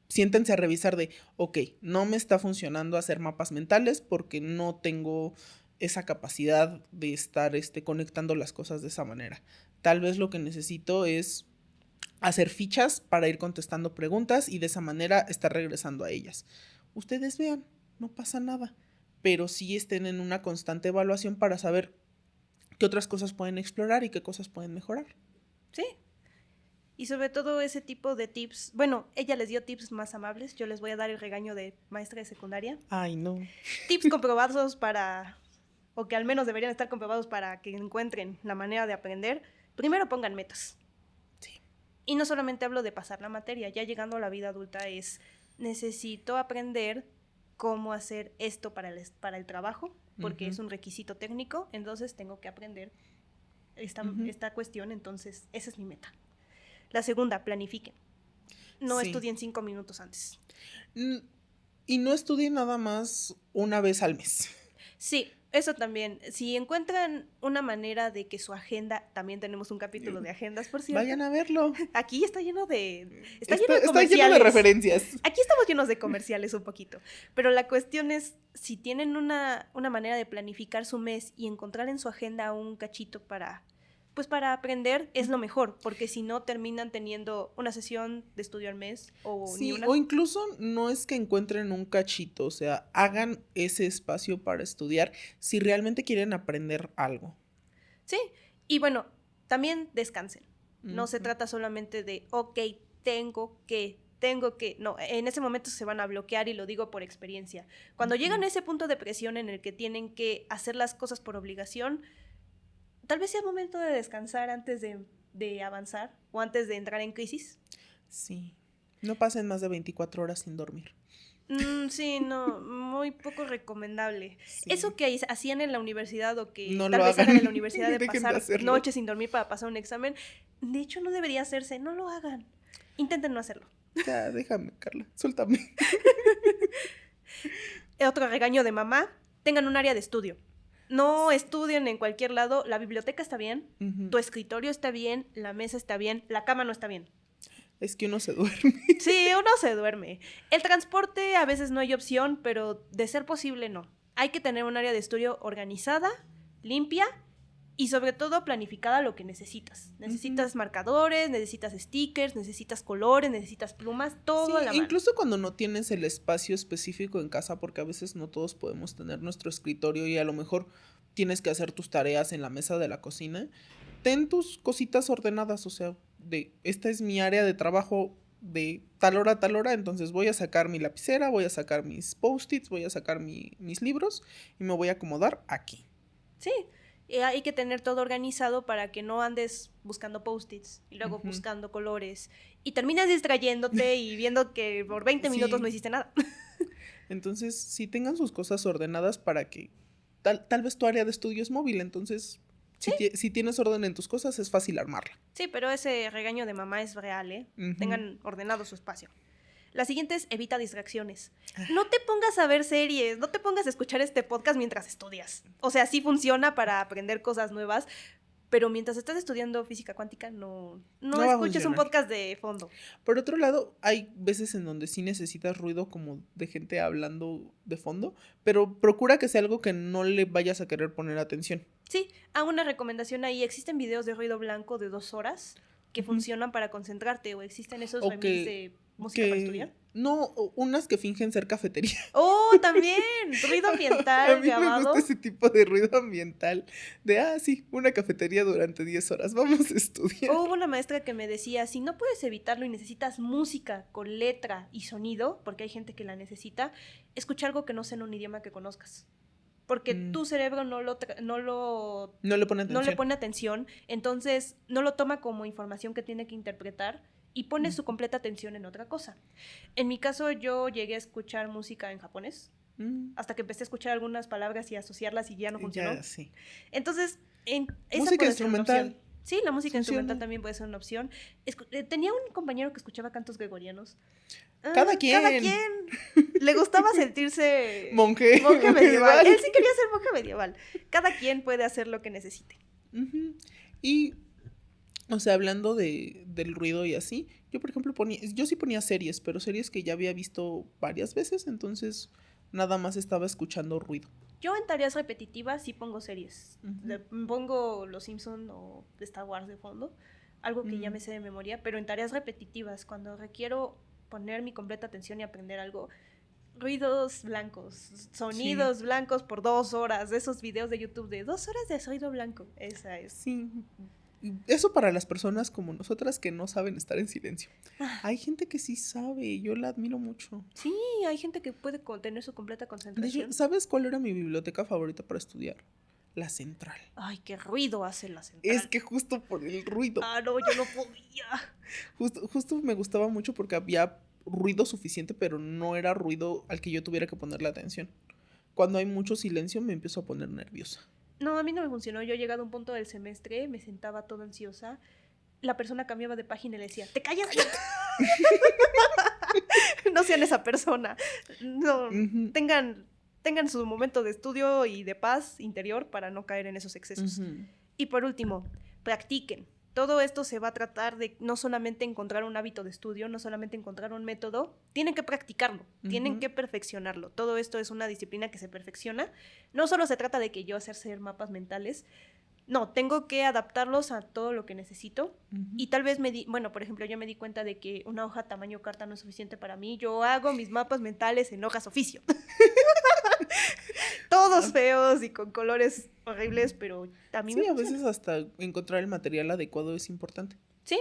siéntense a revisar de, ok, no me está funcionando hacer mapas mentales porque no tengo esa capacidad de estar conectando las cosas de esa manera. Tal vez lo que necesito es hacer fichas para ir contestando preguntas y de esa manera estar regresando a ellas. Ustedes vean, no pasa nada, pero sí estén en una constante evaluación para saber qué otras cosas pueden explorar y qué cosas pueden mejorar.
Sí. Y sobre todo ese tipo de tips, bueno, ella les dio tips más amables, yo les voy a dar el regaño de maestra de secundaria.
Ay, no.
Tips comprobados o que al menos deberían estar comprobados para que encuentren la manera de aprender. Primero pongan metas.
Sí.
Y no solamente hablo de pasar la materia, ya llegando a la vida adulta necesito aprender cómo hacer esto para el trabajo, porque es un requisito técnico, entonces tengo que aprender esta cuestión, entonces esa es mi meta. La segunda, planifiquen. No estudien 5 minutos antes.
Y no estudien nada más una vez al mes.
Sí, eso también. Si encuentran una manera de que su agenda, también tenemos un capítulo de agendas, por cierto.
Vayan a verlo.
Aquí está lleno de comerciales.
Está lleno de referencias.
Aquí estamos llenos de comerciales un poquito. Pero la cuestión es, si tienen una manera de planificar su mes y encontrar en su agenda un cachito para aprender, es lo mejor, porque si no terminan teniendo una sesión de estudio al mes
o incluso no es que encuentren un cachito, o sea, hagan ese espacio para estudiar si realmente quieren aprender algo.
Sí, y bueno, también descansen. No se trata solamente de, ok, tengo que, no, en ese momento se van a bloquear y lo digo por experiencia. Cuando llegan a ese punto de presión en el que tienen que hacer las cosas por obligación, tal vez sea el momento de descansar antes de avanzar o antes de entrar en crisis.
Sí, no pasen más de 24 horas sin dormir.
Sí, no, muy poco recomendable. Sí. Eso que hacían en la universidad o que
no
tal vez hagan en la universidad de pasar
noches
sin dormir para pasar un examen, de hecho no debería hacerse, no lo hagan. Intenten no hacerlo.
Ya, déjame, Carla, suéltame.
Otro regaño de mamá, tengan un área de estudio. No estudien en cualquier lado, la biblioteca está bien, tu escritorio está bien, la mesa está bien, la cama no está bien.
Es que uno se duerme.
Sí, uno se duerme. El transporte a veces no hay opción, pero de ser posible no. Hay que tener un área de estudio organizada, limpia y sobre todo planificada lo que necesitas. Necesitas marcadores, necesitas stickers, necesitas colores, necesitas plumas, todo a la mano.
Incluso cuando no tienes el espacio específico en casa, porque a veces no todos podemos tener nuestro escritorio y a lo mejor tienes que hacer tus tareas en la mesa de la cocina, ten tus cositas ordenadas, o sea, esta es mi área de trabajo de tal hora a tal hora, entonces voy a sacar mi lapicera, voy a sacar mis post-its, voy a sacar mis libros y me voy a acomodar aquí.
Sí, Hay que tener todo organizado para que no andes buscando post-its y luego buscando colores y terminas distrayéndote y viendo que por 20 minutos no hiciste nada.
Entonces, sí tengan sus cosas ordenadas para que tal vez tu área de estudio es móvil, entonces si tienes orden en tus cosas es fácil armarla.
Sí, pero ese regaño de mamá es real, ¿eh? Tengan ordenado su espacio. La siguiente es evita distracciones. No te pongas a ver series, no te pongas a escuchar este podcast mientras estudias. O sea, sí funciona para aprender cosas nuevas, pero mientras estás estudiando física cuántica, no escuches un podcast de fondo.
Por otro lado, hay veces en donde sí necesitas ruido como de gente hablando de fondo, pero procura que sea algo que no le vayas a querer poner atención.
Sí, hago una recomendación ahí. Existen videos de ruido blanco de 2 horas que funcionan para concentrarte, o existen esos remix de música para estudiar.
No, unas que fingen ser cafetería.
¡Oh, también! Ruido ambiental
A mí
grabado.
me gusta ese tipo de ruido ambiental. Sí, una cafetería durante 10 horas. Vamos a estudiar.
Hubo una maestra que me decía, si no puedes evitarlo y necesitas música con letra y sonido, porque hay gente que la necesita, escucha algo que no sea en un idioma que conozcas. Porque tu cerebro no le pone atención, entonces no lo toma como información que tiene que interpretar y pone su completa atención en otra cosa. En mi caso, yo llegué a escuchar música en japonés, hasta que empecé a escuchar algunas palabras y asociarlas y ya no funcionó.
Sí.
Entonces, esa
música instrumental.
Sí, la música instrumental también puede ser una opción. Tenía un compañero que escuchaba cantos gregorianos.
Cada quien.
Le gustaba sentirse
monje
medieval. Él sí quería ser monje medieval. Cada quien puede hacer lo que necesite.
Y, o sea, hablando del ruido y así, yo por ejemplo yo sí ponía series, pero series que ya había visto varias veces, entonces nada más estaba escuchando ruido.
Yo en tareas repetitivas sí pongo series. Pongo Los Simpson o Star Wars de fondo, algo que ya me sé de memoria, pero en tareas repetitivas, cuando requiero poner mi completa atención y aprender algo, ruidos blancos, sonidos blancos por 2 horas, de esos videos de YouTube de 2 horas de ruido blanco, esa es.
Sí, eso para las personas como nosotras que no saben estar en silencio. Hay gente que sí sabe, yo la admiro mucho.
Sí, hay gente que puede tener su completa concentración.
De hecho, ¿sabes cuál era mi biblioteca favorita para estudiar? La Central.
Ay, qué ruido hace la Central.
Es que justo por el ruido.
No, yo no podía.
Justo me gustaba mucho porque había ruido suficiente, pero no era ruido al que yo tuviera que ponerle atención. Cuando hay mucho silencio me empiezo a poner nerviosa.
No, a mí no me funcionó. Yo llegado a un punto del semestre, me sentaba toda ansiosa. La persona cambiaba de página y le decía, ¡te callas! No sean esa persona. No, tengan su momento de estudio y de paz interior para no caer en esos excesos. Y por último, practiquen. Todo esto se va a tratar de no solamente encontrar un hábito de estudio, no solamente encontrar un método, tienen que practicarlo, tienen que perfeccionarlo. Todo esto es una disciplina que se perfecciona. No solo se trata de que yo hacer mapas mentales, no, tengo que adaptarlos a todo lo que necesito. Y tal vez por ejemplo, yo me di cuenta de que una hoja tamaño carta no es suficiente para mí. Yo hago mis mapas mentales en hojas oficio. Todos feos y con colores horribles, pero a mí me
funciona. A veces hasta encontrar el material adecuado es importante.
Sí,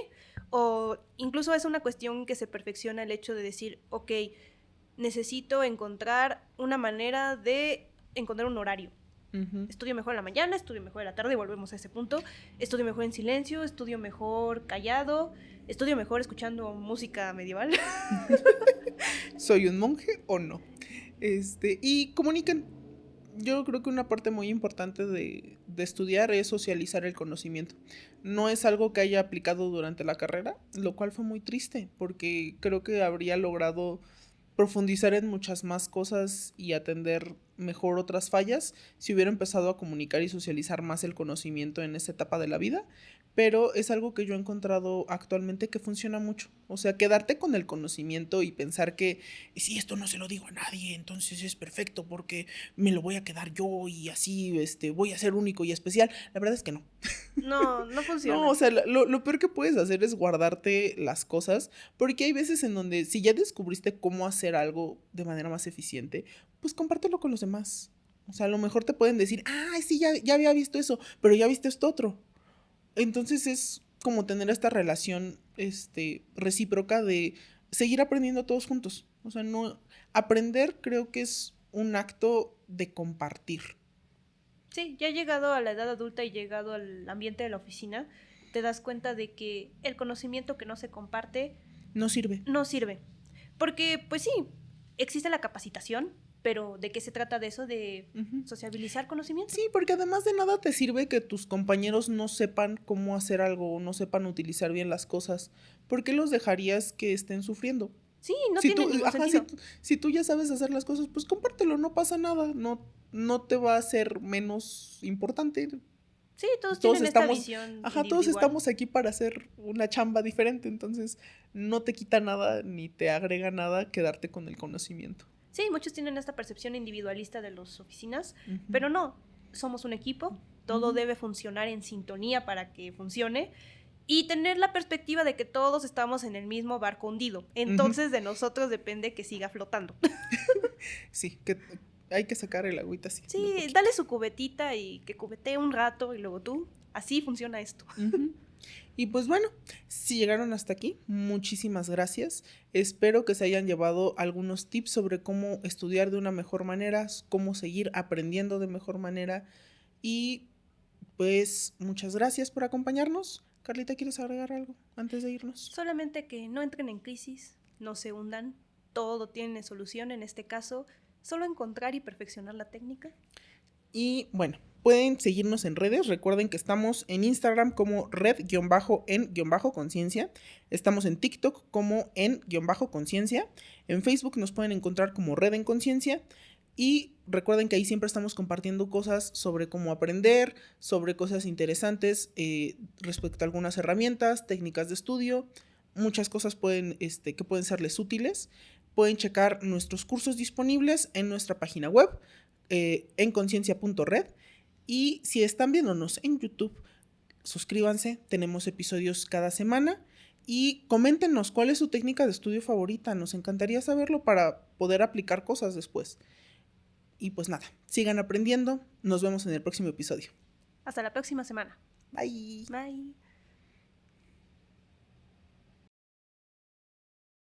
o incluso es una cuestión que se perfecciona el hecho de decir, ok, necesito encontrar una manera de encontrar un horario. Estudio mejor en la mañana, estudio mejor en la tarde, volvemos a ese punto. Estudio mejor en silencio, estudio mejor callado, estudio mejor escuchando música medieval.
¿Soy un monje o no? Y comuniquen. Yo creo que una parte muy importante de estudiar es socializar el conocimiento. No es algo que haya aplicado durante la carrera, lo cual fue muy triste, porque creo que habría logrado profundizar en muchas más cosas y atender mejor otras fallas si hubiera empezado a comunicar y socializar más el conocimiento en esta etapa de la vida, pero es algo que yo he encontrado actualmente que funciona mucho. O sea, quedarte con el conocimiento y pensar que si esto no se lo digo a nadie, entonces es perfecto porque me lo voy a quedar yo y así voy a ser único y especial. La verdad es que no.
No funciona.
No, o sea, lo peor que puedes hacer es guardarte las cosas, porque hay veces en donde si ya descubriste cómo hacer algo de manera más eficiente, pues compártelo con los demás. O sea, a lo mejor te pueden decir, sí, ya había visto eso, pero ya viste esto otro. Entonces es como tener esta relación recíproca de seguir aprendiendo todos juntos. O sea, no aprender creo que es un acto de compartir.
Sí, ya llegado a la edad adulta y llegado al ambiente de la oficina, te das cuenta de que el conocimiento que no se comparte
no sirve.
No sirve. Porque, pues sí, existe la capacitación, pero ¿de qué se trata de eso? De sociabilizar conocimiento.
Sí, porque además de nada te sirve que tus compañeros no sepan cómo hacer algo o no sepan utilizar bien las cosas. ¿Por qué los dejarías que estén sufriendo?
Sí, no tiene ningún sentido.
Si tú ya sabes hacer las cosas, pues compártelo, no pasa nada. No te va a hacer menos importante.
Sí, todos tienen esta visión individual.
Todos estamos aquí para hacer una chamba diferente, entonces no te quita nada ni te agrega nada quedarte con el conocimiento.
Sí, muchos tienen esta percepción individualista de las oficinas, pero no, somos un equipo, todo debe funcionar en sintonía para que funcione y tener la perspectiva de que todos estamos en el mismo barco hundido, entonces de nosotros depende que siga flotando.
Sí, que hay que sacar el agüita así.
Sí, dale su cubetita y que cubetee un rato y luego tú. Así funciona esto.
Y pues bueno, si llegaron hasta aquí, muchísimas gracias. Espero que se hayan llevado algunos tips sobre cómo estudiar de una mejor manera, cómo seguir aprendiendo de mejor manera. Y pues muchas gracias por acompañarnos. Carlita, ¿quieres agregar algo antes de irnos?
Solamente que no entren en crisis, no se hundan. Todo tiene solución en este caso. Solo encontrar y perfeccionar la técnica.
Y bueno, pueden seguirnos en redes. Recuerden que estamos en Instagram como red-en-conciencia. Estamos en TikTok como en-conciencia. En Facebook nos pueden encontrar como Red en Conciencia. Y recuerden que ahí siempre estamos compartiendo cosas sobre cómo aprender, sobre cosas interesantes respecto a algunas herramientas, técnicas de estudio. Muchas cosas que pueden serles útiles. Pueden checar nuestros cursos disponibles en nuestra página web, enconciencia.red. Y si están viéndonos en YouTube, suscríbanse, tenemos episodios cada semana. Y coméntenos cuál es su técnica de estudio favorita, nos encantaría saberlo para poder aplicar cosas después. Y pues nada, sigan aprendiendo, nos vemos en el próximo episodio.
Hasta la próxima semana.
Bye.
Bye.